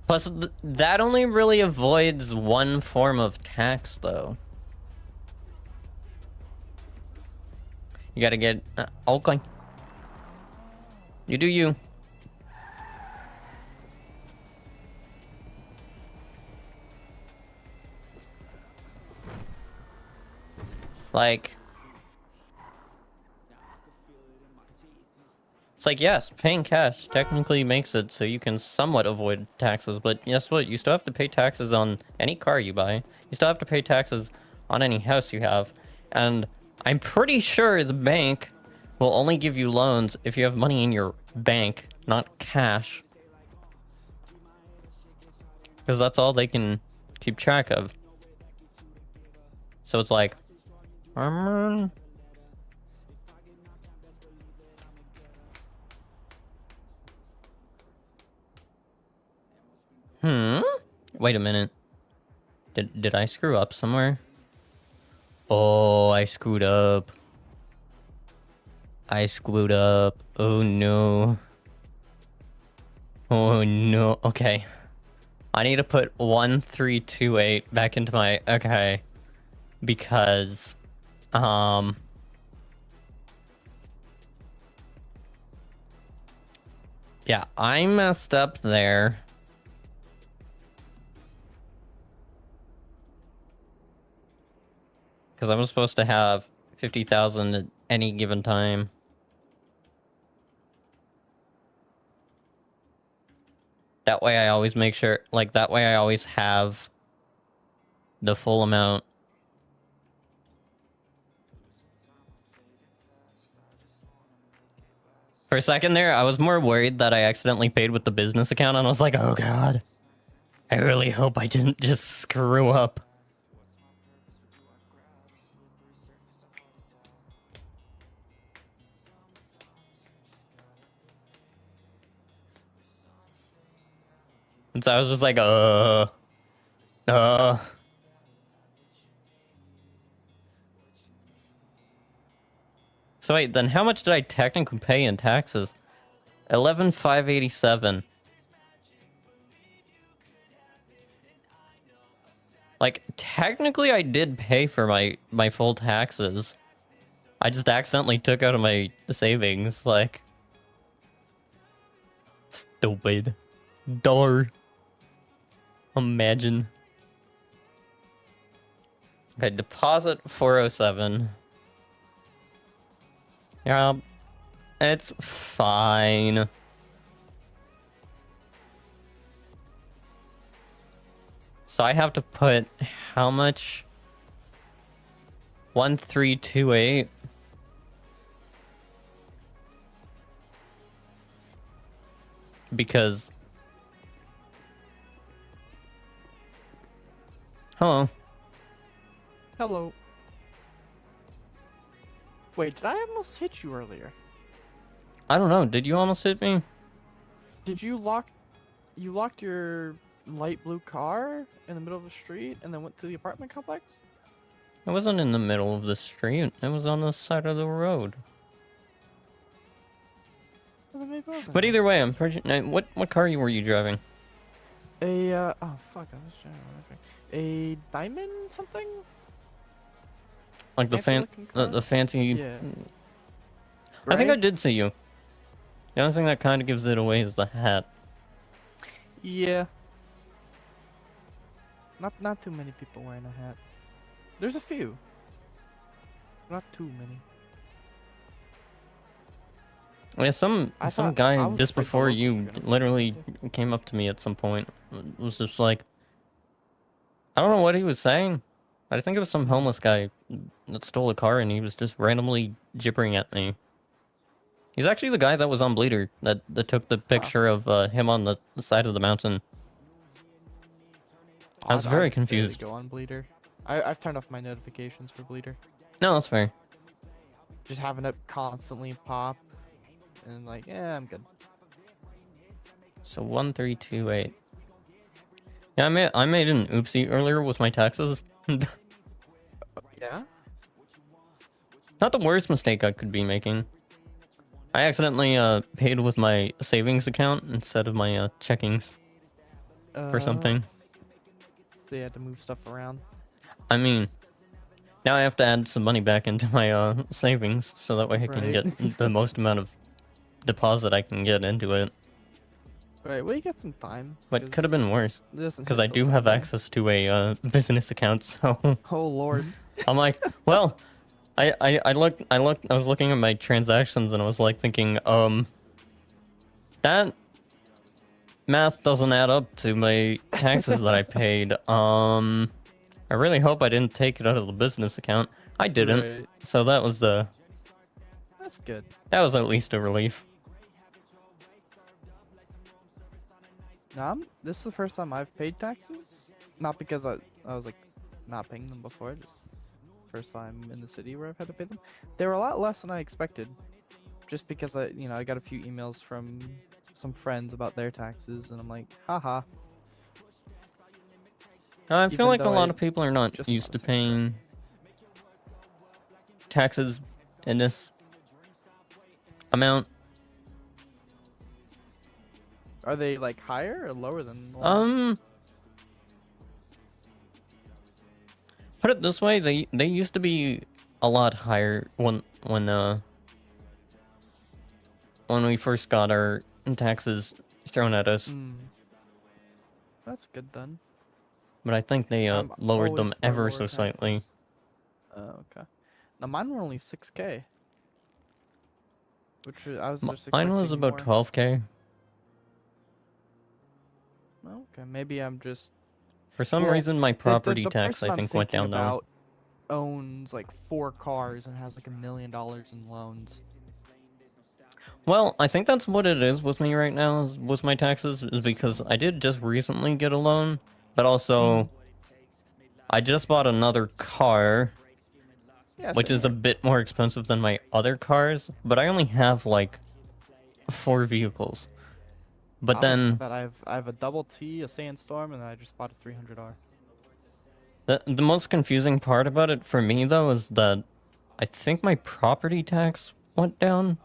Plus, that only really avoids one form of tax, though. You gotta get... okay. You do you. Like... it's like, yes, paying cash technically makes it so you can somewhat avoid taxes, but guess what? You still have to pay taxes on any car you buy. You still have to pay taxes on any house you have. And I'm pretty sure the bank will only give you loans if you have money in your bank, not cash. Because that's all they can keep track of. So it's like... wait a minute. Did I screw up somewhere? Oh, I screwed up. I screwed up. Oh no. Oh no. Okay. I need to put 1328 back into my... okay. Because... yeah, I messed up there. Because I'm supposed to have 50,000 at any given time. That way I always make sure, like, that way I always have the full amount. For a second there, I was more worried that I accidentally paid with the business account, and I was like, oh god. I really hope I didn't just screw up. And so I was just like, So wait, then how much did I technically pay in taxes? 11,587. Like, technically I did pay for my full taxes. I just accidentally took out of my savings, like. Stupid. Dar. Imagine. Okay, deposit 407. Yeah, it's fine. So I have to put how much? 1328. Because hello. Hello. Wait, did I almost hit you earlier? I don't know. Did you almost hit me? Did you locked your light blue car in the middle of the street and then went to the apartment complex? I wasn't in the middle of the street. I was on the side of the road. Well, then maybe it wasn't. But either way, I'm pretty. What car were you driving? Oh fuck, I was driving a diamond something? Like the Fancy-looking car? the fancy. Yeah. I think I Gray? did see you. The only thing that kind of gives it away is the hat. Yeah. Not too many people wearing a hat. There's a few. Not too many. Yeah, some I guy was just afraid the before locals you were gonna literally came up to me at some point. It was just like, I don't know what he was saying. I think it was some homeless guy that stole a car and he was just randomly gibbering at me. He's actually the guy that was on Bleeder that took the picture of him on the side of the mountain. I was very barely confused. Go on Bleeder. I've turned off my notifications for Bleeder. No, that's fair. Just having it constantly pop, and like, yeah, I'm good. So 1328. Yeah, I made an oopsie earlier with my taxes. Yeah. Not the worst mistake I could be making. I accidentally paid with my savings account instead of my checkings for something. They had to move stuff around. I mean, now I have to add some money back into my savings so that way I can Right. get the most amount of deposit I can get into it. Right. Well, you got some time. But could have been worse because Because I do have access to a business account. So Oh lord. I'm like, well, I was looking at my transactions and I was like thinking, that math doesn't add up to my taxes that I paid. I really hope I didn't take it out of the business account. I didn't. Right. So that was That's good. at least a relief. This is the first time I've paid taxes. Not because I was like not paying them before. Just first time in the city where I've had to pay them. They were a lot less than I expected. Just because I got a few emails from some friends about their taxes, and I'm like, haha. I feel Even like a though lot I of people are not just used to want to paying taxes in this amount. Are they like higher or lower than normal? Put it this way, they used to be a lot higher when we first got our taxes thrown at us, That's good then. but I think they I'm lowered them always for ever lower so slightly. taxes. Oh, okay. Now mine were only 6K. Which I was just Mine was expecting about more. 12K. Okay, maybe I'm just For some Well, reason, my property the tax person I I'm think went thinking down though. about owns like 4 cars and has like $1 million in loans. Well, I think that's what it is with me right now, is with my taxes, is because I did just recently get a loan, but also I just bought another car, Yeah, which same is a here. bit more expensive than my other cars, but I only have like 4 vehicles. But I don't know then that I have a double T, a Sandstorm, and I just bought a 300R. the most confusing part about it for me though is that I think my property tax went down,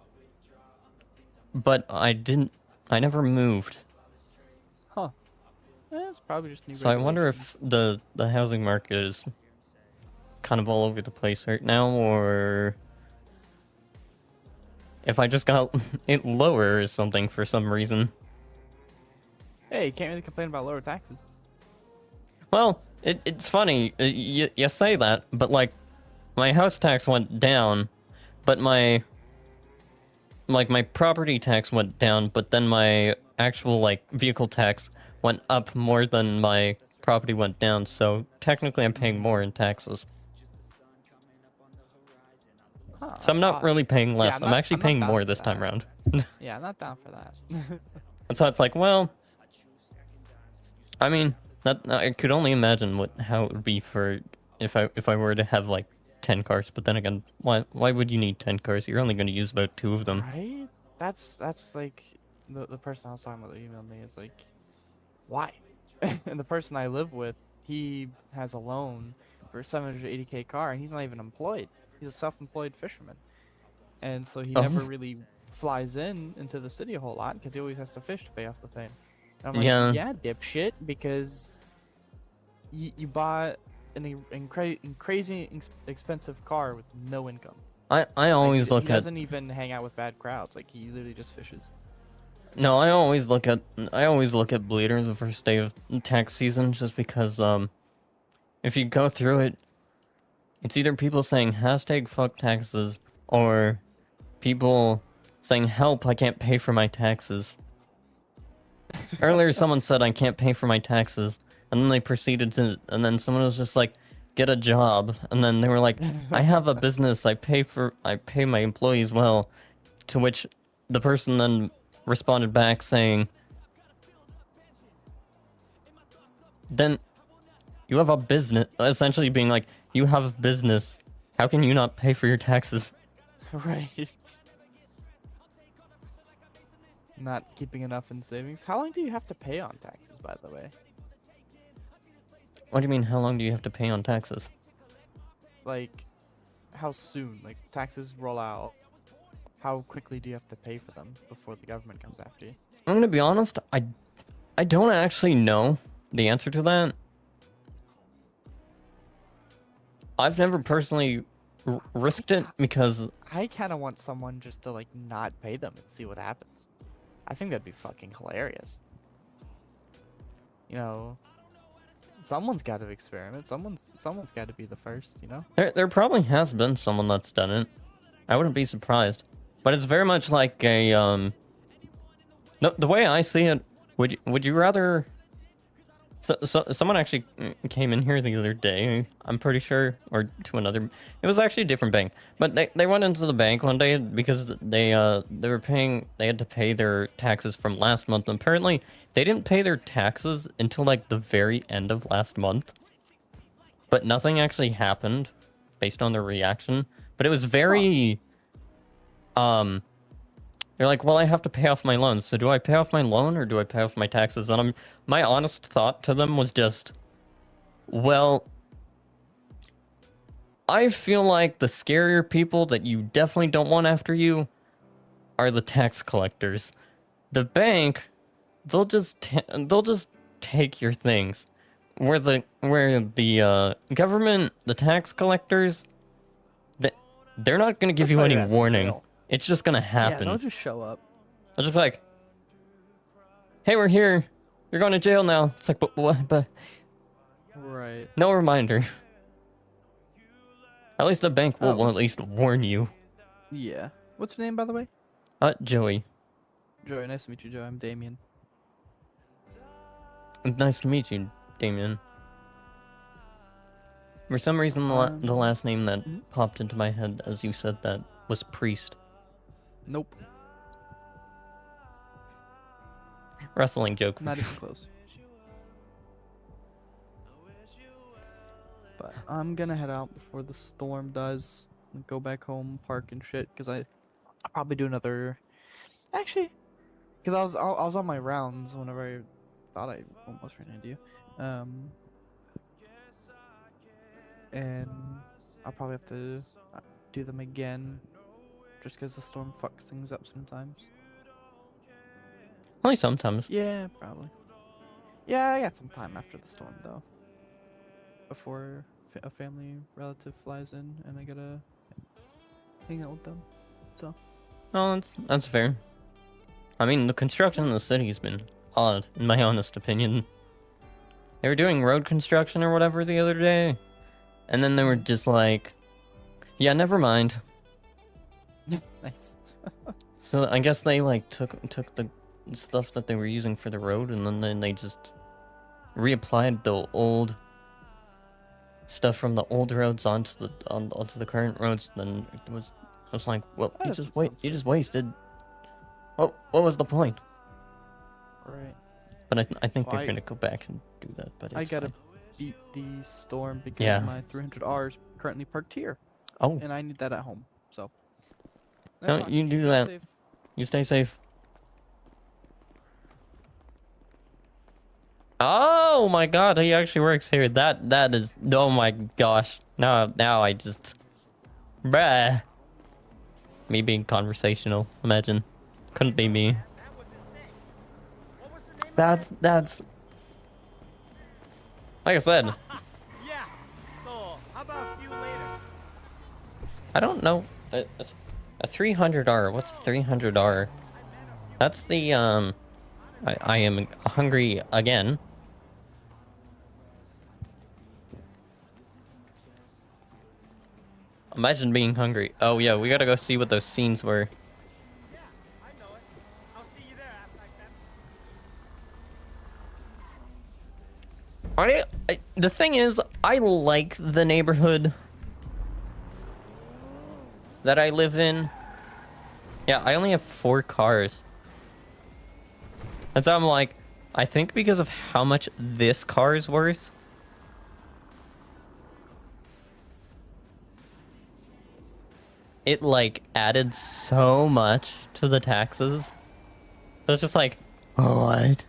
but I never moved. Huh. It's probably just new So I wonder regulations. if the housing market is kind of all over the place right now, or if I just got it lower or something for some reason. Hey, you can't really complain about lower taxes. Well, it's funny, you say that, but like, my house tax went down, but my property tax went down, but then my actual like vehicle tax went up more than my property went down, so technically I'm paying more in taxes. Huh, So I'm that's not odd. really paying Yeah, less. I'm actually I'm not paying down more for this time that. around. Yeah, I'm not down for that. And so it's like, well, I mean, that I could only imagine how it would be for if I were to have like 10 cars. But then again, why would you need 10 cars? You're only going to use about 2 of them. Right? That's like the person I was talking about that emailed me is like, why? And the person I live with, he has a loan for a 780K car, and he's not even employed. He's a self-employed fisherman, and so he never Oh, really flies into the city a whole lot because he always has to fish to pay off the thing. And I'm like, yeah. yeah, dipshit, because you bought crazy expensive car with no income. I Like, always he look at doesn't even hang out with bad crowds. Like, he literally just fishes. no, I always look at Bleeder the first day of tax season, just because if you go through it, it's either people saying hashtag fuck taxes or people saying help, I can't pay for my taxes. Earlier, someone said I can't pay for my taxes, and then they proceeded to, and then someone was just like, get a job, and then they were like, I have a business, I pay my employees well, to which the person then responded back saying, then you have a business, essentially being like, you have a business, how can you not pay for your taxes? Right. Not keeping enough in savings. How long do you have to pay on taxes, by the way? What do you mean, how long do you have to pay on taxes? Like, how soon? Like, taxes roll out. How quickly do you have to pay for them before the government comes after you? I'm gonna be honest, I don't actually know the answer to that. I've never personally risked it because I kind of want someone just to, like, not pay them and see what happens. I think that'd be fucking hilarious. You know, someone's got to experiment. Someone's got to be the first, you know? there probably has been someone that's done it. I wouldn't be surprised. But it's very much like a no, the way I see it, would you rather someone actually came in here the other day, I'm pretty sure, or to another, it was actually a different bank, but they went into the bank one day because they had to pay their taxes from last month, and apparently they didn't pay their taxes until like the very end of last month, but nothing actually happened based on their reaction. But it was very they're like, well, I have to pay off my loans. So do I pay off my loan or do I pay off my taxes? And my honest thought to them was just, well, I feel like the scarier people that you definitely don't want after you are the tax collectors. The bank, they'll just take your things. Where the government, the tax collectors, they're not gonna give you any warning. It's just gonna happen. Yeah, they'll just show up. I'll just be like, hey, we're here. You're going to jail now. It's like, but what? But Right. no reminder. At least a bank will Oh, at least warn you. Yeah. What's your name, by the way? Joey. Joey. Nice to meet you, Joey. I'm Damien. Nice to meet you, Damien. For some reason, the last name that popped into my head as you said that was Priest. Nope. Wrestling joke. Not even close. But I'm gonna head out before the storm does. And go back home, park and shit. Cause I'll probably do another. Actually, cause I was on my rounds whenever I thought I almost ran into you. And I'll probably have to do them again, just cause the storm fucks things up sometimes. Only sometimes. Yeah, probably. Yeah, I got some time after the storm though. Before a family relative flies in and I gotta hang out with them. So. Oh, that's fair. I mean, the construction in the city's been odd, in my honest opinion. They were doing road construction or whatever the other day, and then they were just like, yeah, never mind. Nice. So I guess they like took the stuff that they were using for the road, and then they just reapplied the old stuff from the old roads onto the current roads. Then I was like, well, you just wasted. What was the point? Right. But I think Well, they're gonna go back and do that. But I it's gotta fine. beat the storm because Yeah. my 300R is currently parked here, Oh, and I need that at home. So. No, fine. you do Drive that. safe. you stay safe. Oh my God, he actually works here. That is. Oh my gosh. Now I just. Bruh. Me being conversational. Imagine. Couldn't be me. That's. Like I said, Yeah. So, how about a few later? I don't know. A 300R. What's a 300R? That's the I am hungry again. Imagine being hungry. Oh yeah, we gotta go see what those scenes were. Yeah, I know it. I'll see you there after The thing is, I like the neighborhood that I live in. Yeah, I only have 4 cars. And so I'm like, I think because of how much this car is worth, it like added so much to the taxes. So it's just like, what?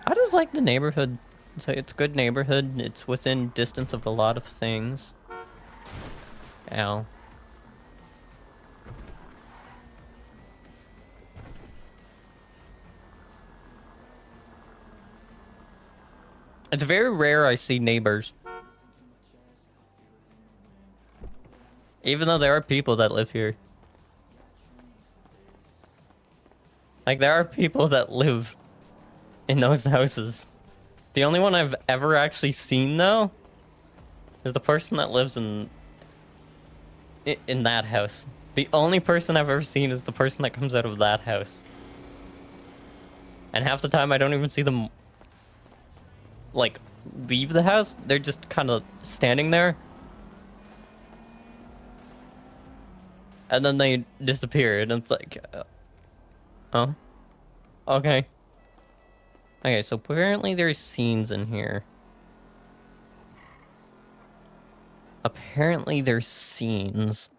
I just like the neighborhood. It's a good neighborhood. It's within distance of a lot of things. Ow. It's very rare I see neighbors. Even though there are people that live here. Like, there are people that live in those houses. The only one I've ever actually seen, though, is the person that lives in that house. The only person I've ever seen is the person that comes out of that house. And half the time I don't even see them, like, leave the house. They're just kind of standing there. And then they disappear, and it's like, oh, okay. Okay, so apparently there's scenes in here. Apparently there's scenes.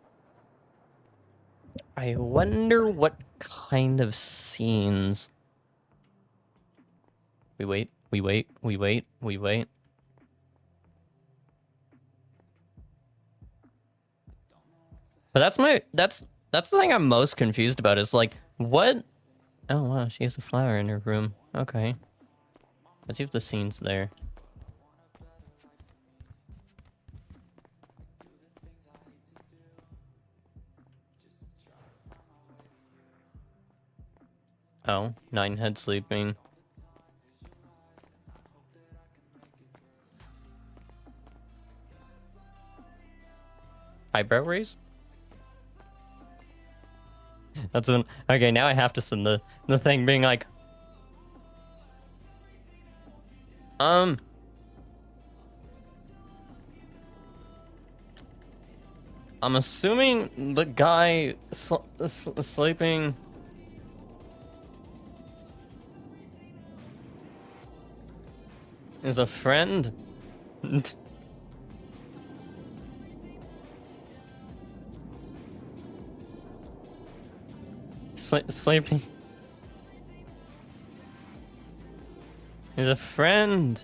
I wonder what kind of scenes. We wait. But that's the thing I'm most confused about is like, what? Oh wow, she has a flower in her room. Okay. Let's see if the scene's there. Oh, 9 head sleeping. Eyebrow raise? That's when. Okay, now I have to send the thing being like, I'm assuming the guy sleeping is a friend. Sleeping is a friend.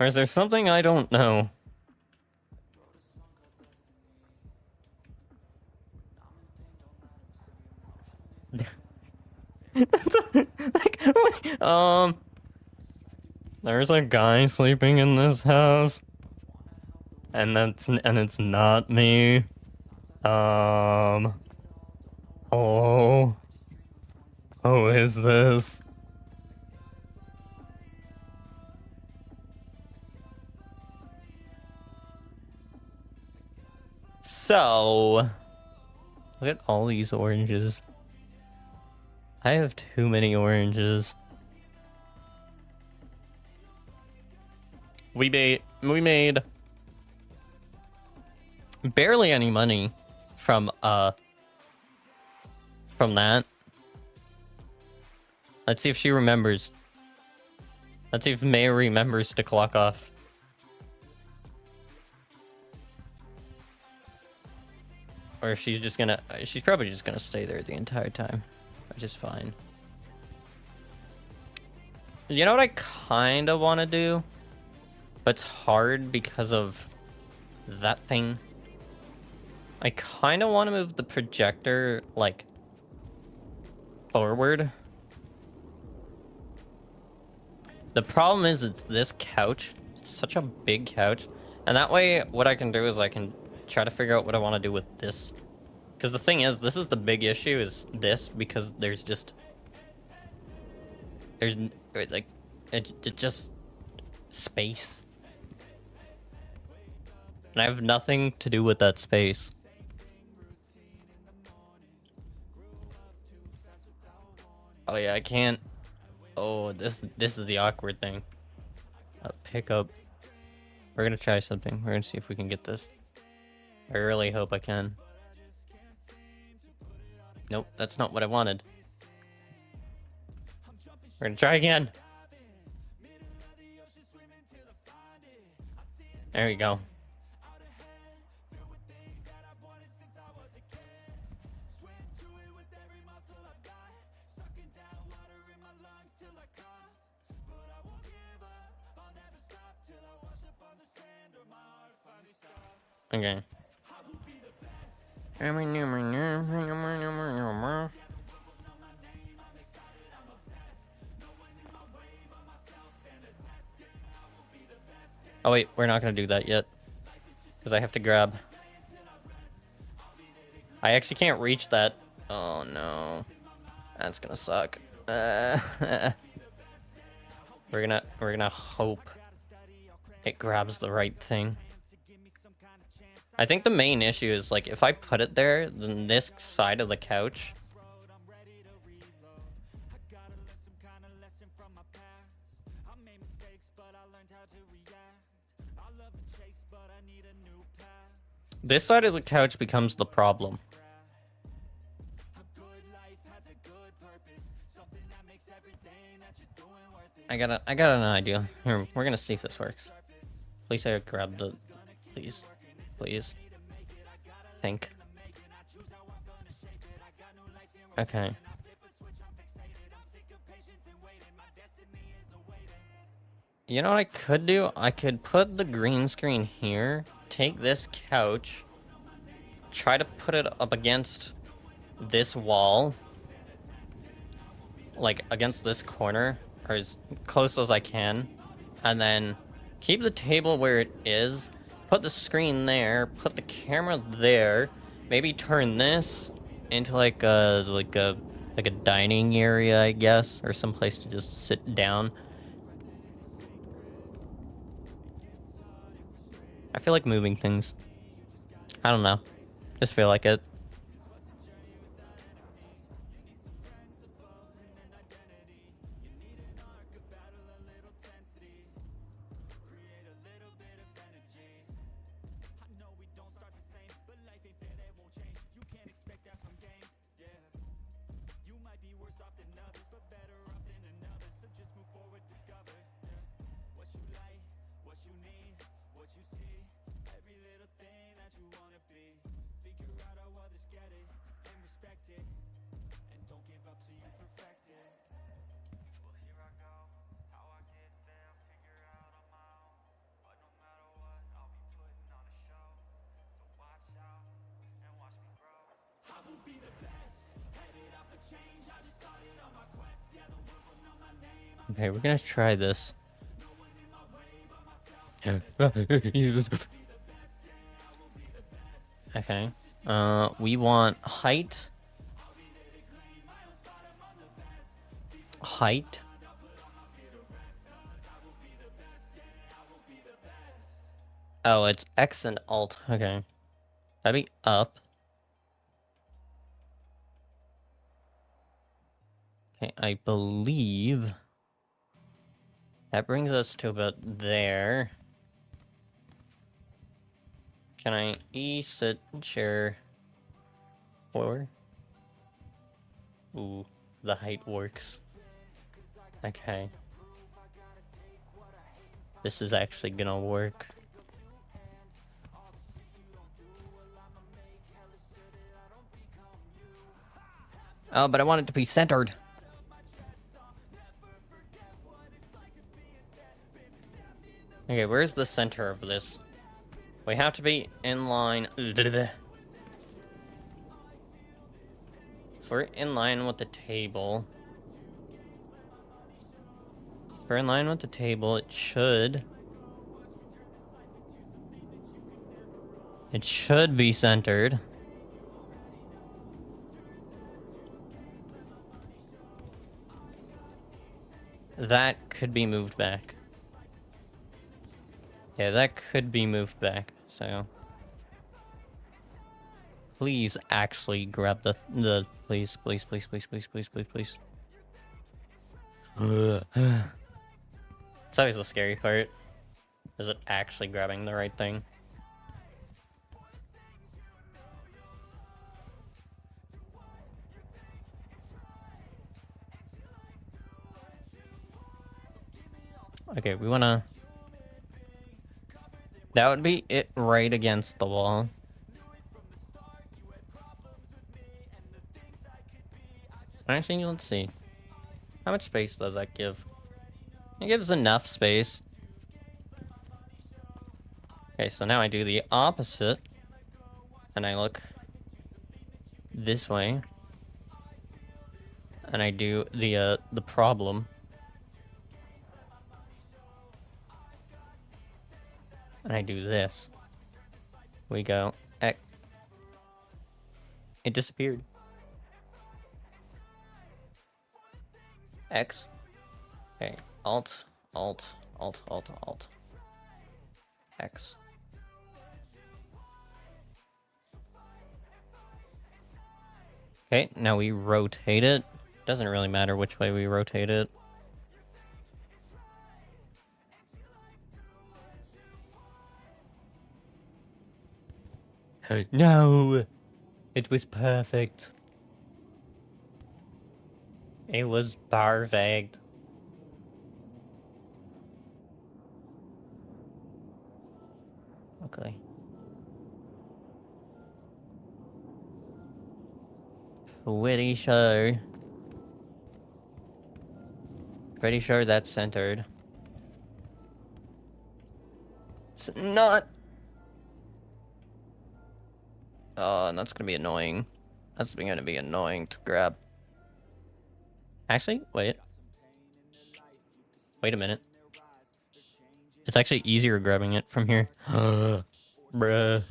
Or is there something I don't know? Like, there's a guy sleeping in this house, and it's not me. Hello? Who is this? So, look at all these oranges. I have too many oranges. We made barely any money from that. Let's see if she remembers. Let's see if May remembers to clock off. Or if she's just gonna... She's probably just gonna stay there the entire time. Which is fine. You know what I kind of want to do? But it's hard because of that thing. I kind of want to move the projector, like, forward. The problem is it's this couch. It's such a big couch. And that way, what I can do is I can try to figure out what I want to do with this. Because the thing is, this is the big issue, is this, because there's just... There's, like, it's just space. And I have nothing to do with that space. Oh yeah, I can't... Oh, this is the awkward thing. Pick up. We're gonna try something. We're gonna see if we can get this. I really hope I can. Nope, that's not what I wanted. We're gonna try again. There we go. Okay. Oh wait, we're not gonna do that yet. Because I have to grab. I actually can't reach that. Oh no. That's gonna suck. We're gonna hope it grabs the right thing. I think the main issue is, like, if I put it there, then this side of the couch... This side of the couch becomes the problem. I got an idea. Here, we're gonna see if this works. Please say I grabbed the... Please. Please. Think. Okay. You know what I could do? I could put the green screen here, take this couch, try to put it up against this wall, like against this corner, or as close as I can, and then keep the table where it is. Put the screen there, put the camera there, maybe turn this into like a dining area, I guess, or some place to just sit down. I feel like moving things. I don't know. Just feel like it. Okay, we're gonna try this. Okay. We want height. Height. Oh, it's X and Alt. Okay. That'd be up. Okay, I believe that brings us to about there. Can I sit, share, forward? Ooh, the height works. Okay. This is actually gonna work. Oh, but I want it to be centered. Okay, where's the center of this? We have to be in line. If we're in line with the table. If we're in line with the table, it should be centered. That could be moved back. Yeah, that could be moved back, so... Please actually grab the please. It's always the scary part. Is it actually grabbing the right thing? Okay, we wanna... That would be it right against the wall. Actually, let's see. How much space does that give? It gives enough space. Okay, so now I do the opposite. And I look this way. And I do the problem. And I do this. We go X. It disappeared. X. Okay. Alt. X. Okay, now we rotate it. Doesn't really matter which way we rotate it. No! It was perfect. It was perfect. Okay. Pretty sure. Pretty sure that's centered. It's not. Oh, that's gonna be annoying. That's gonna be annoying to grab. Actually, wait. Wait a minute. It's actually easier grabbing it from here. Bruh.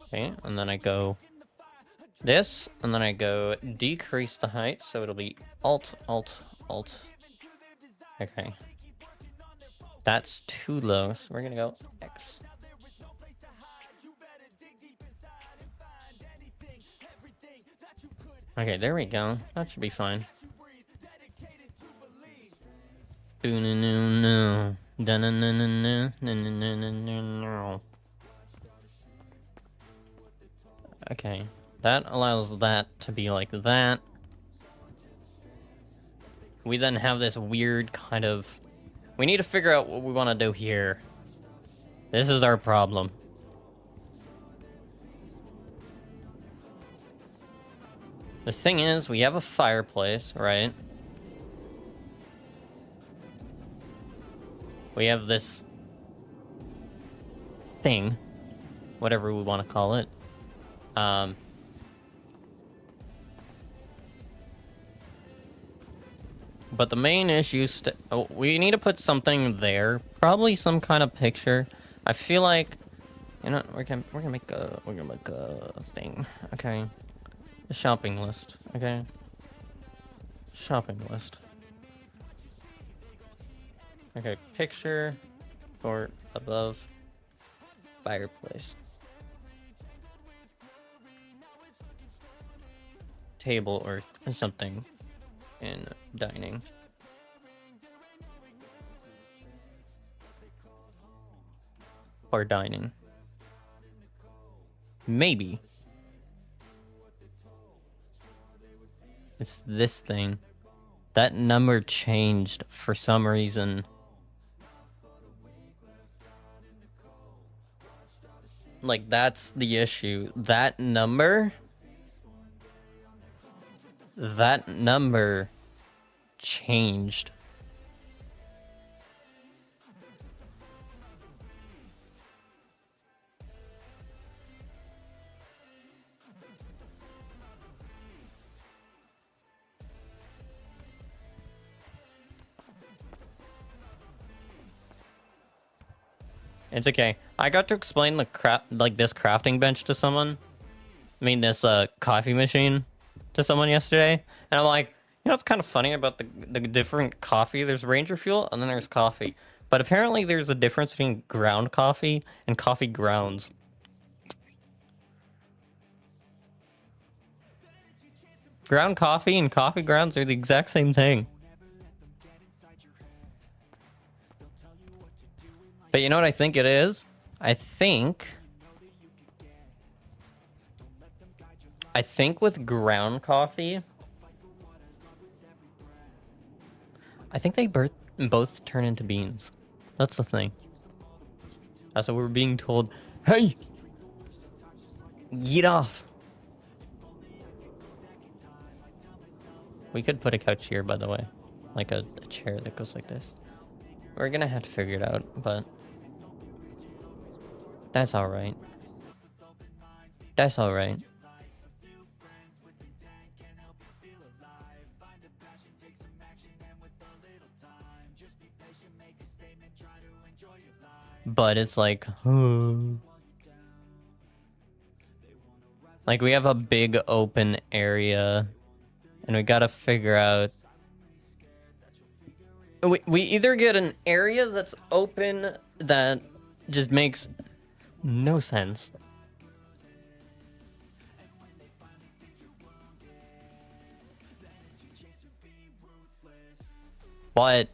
Okay, and then I go this, and then I go decrease the height, so it'll be Alt. Okay. That's too low, so we're gonna go X. Okay, there we go. That should be fine. Okay, that allows that to be like that. We then have this weird kind of... We need to figure out what we want to do here. This is our problem. The thing is, we have a fireplace, right? We have this thing, whatever we want to call it. But the main issue, we need to put something there. Probably some kind of picture. I feel like, you know, we're gonna make a thing. Okay, a shopping list. Okay, shopping list. Okay, picture for above fireplace. Table or something in dining. Or dining. Maybe. It's this thing. That number changed for some reason. Like, that's the issue. That number changed. It's okay. I got to explain this crafting bench to someone. I mean, this coffee machine to someone yesterday, and I'm like, you know what's kind of funny about the different coffee? There's Ranger Fuel, and then there's coffee. But apparently there's a difference between ground coffee and coffee grounds. Ground coffee and coffee grounds are the exact same thing. But you know what I think it is? I think with ground coffee, I think they both turn into beans. That's the thing. That's what we're being told. Hey! Get off! We could put a couch here, by the way. Like a chair that goes like this. We're gonna have to figure it out, but that's alright. That's alright. But it's like, like we have a big open area, and we gotta figure out. We either get an area that's open that just makes no sense. But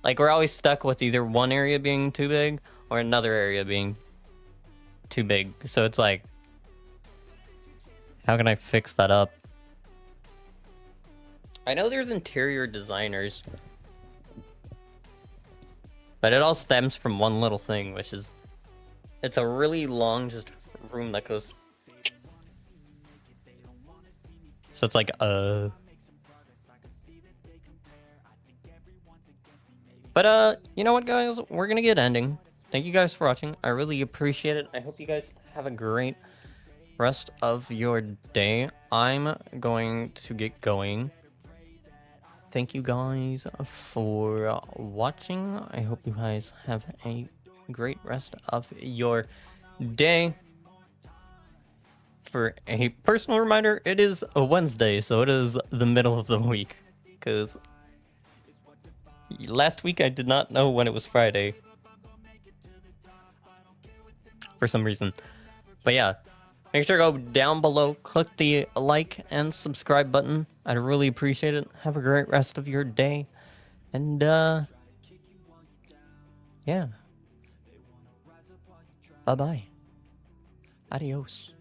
like we're always stuck with either one area being too big or another area being too big. So it's like, how can I fix that up? I know there's interior designers, but it all stems from one little thing, which is it's a really long just room that goes. So it's like But you know what, guys? We're gonna get ending. Thank you guys for watching. I really appreciate it. I hope you guys have a great rest of your day. I'm going to get going. Thank you guys for watching. I hope you guys have a great rest of your day. For a personal reminder, it is a Wednesday, so it is the middle of the week. Because last week I did not know when it was Friday. For some reason. But yeah, make sure to go down below, click the like and subscribe button. I'd really appreciate it. Have a great rest of your day. And yeah. Bye-bye. Adios.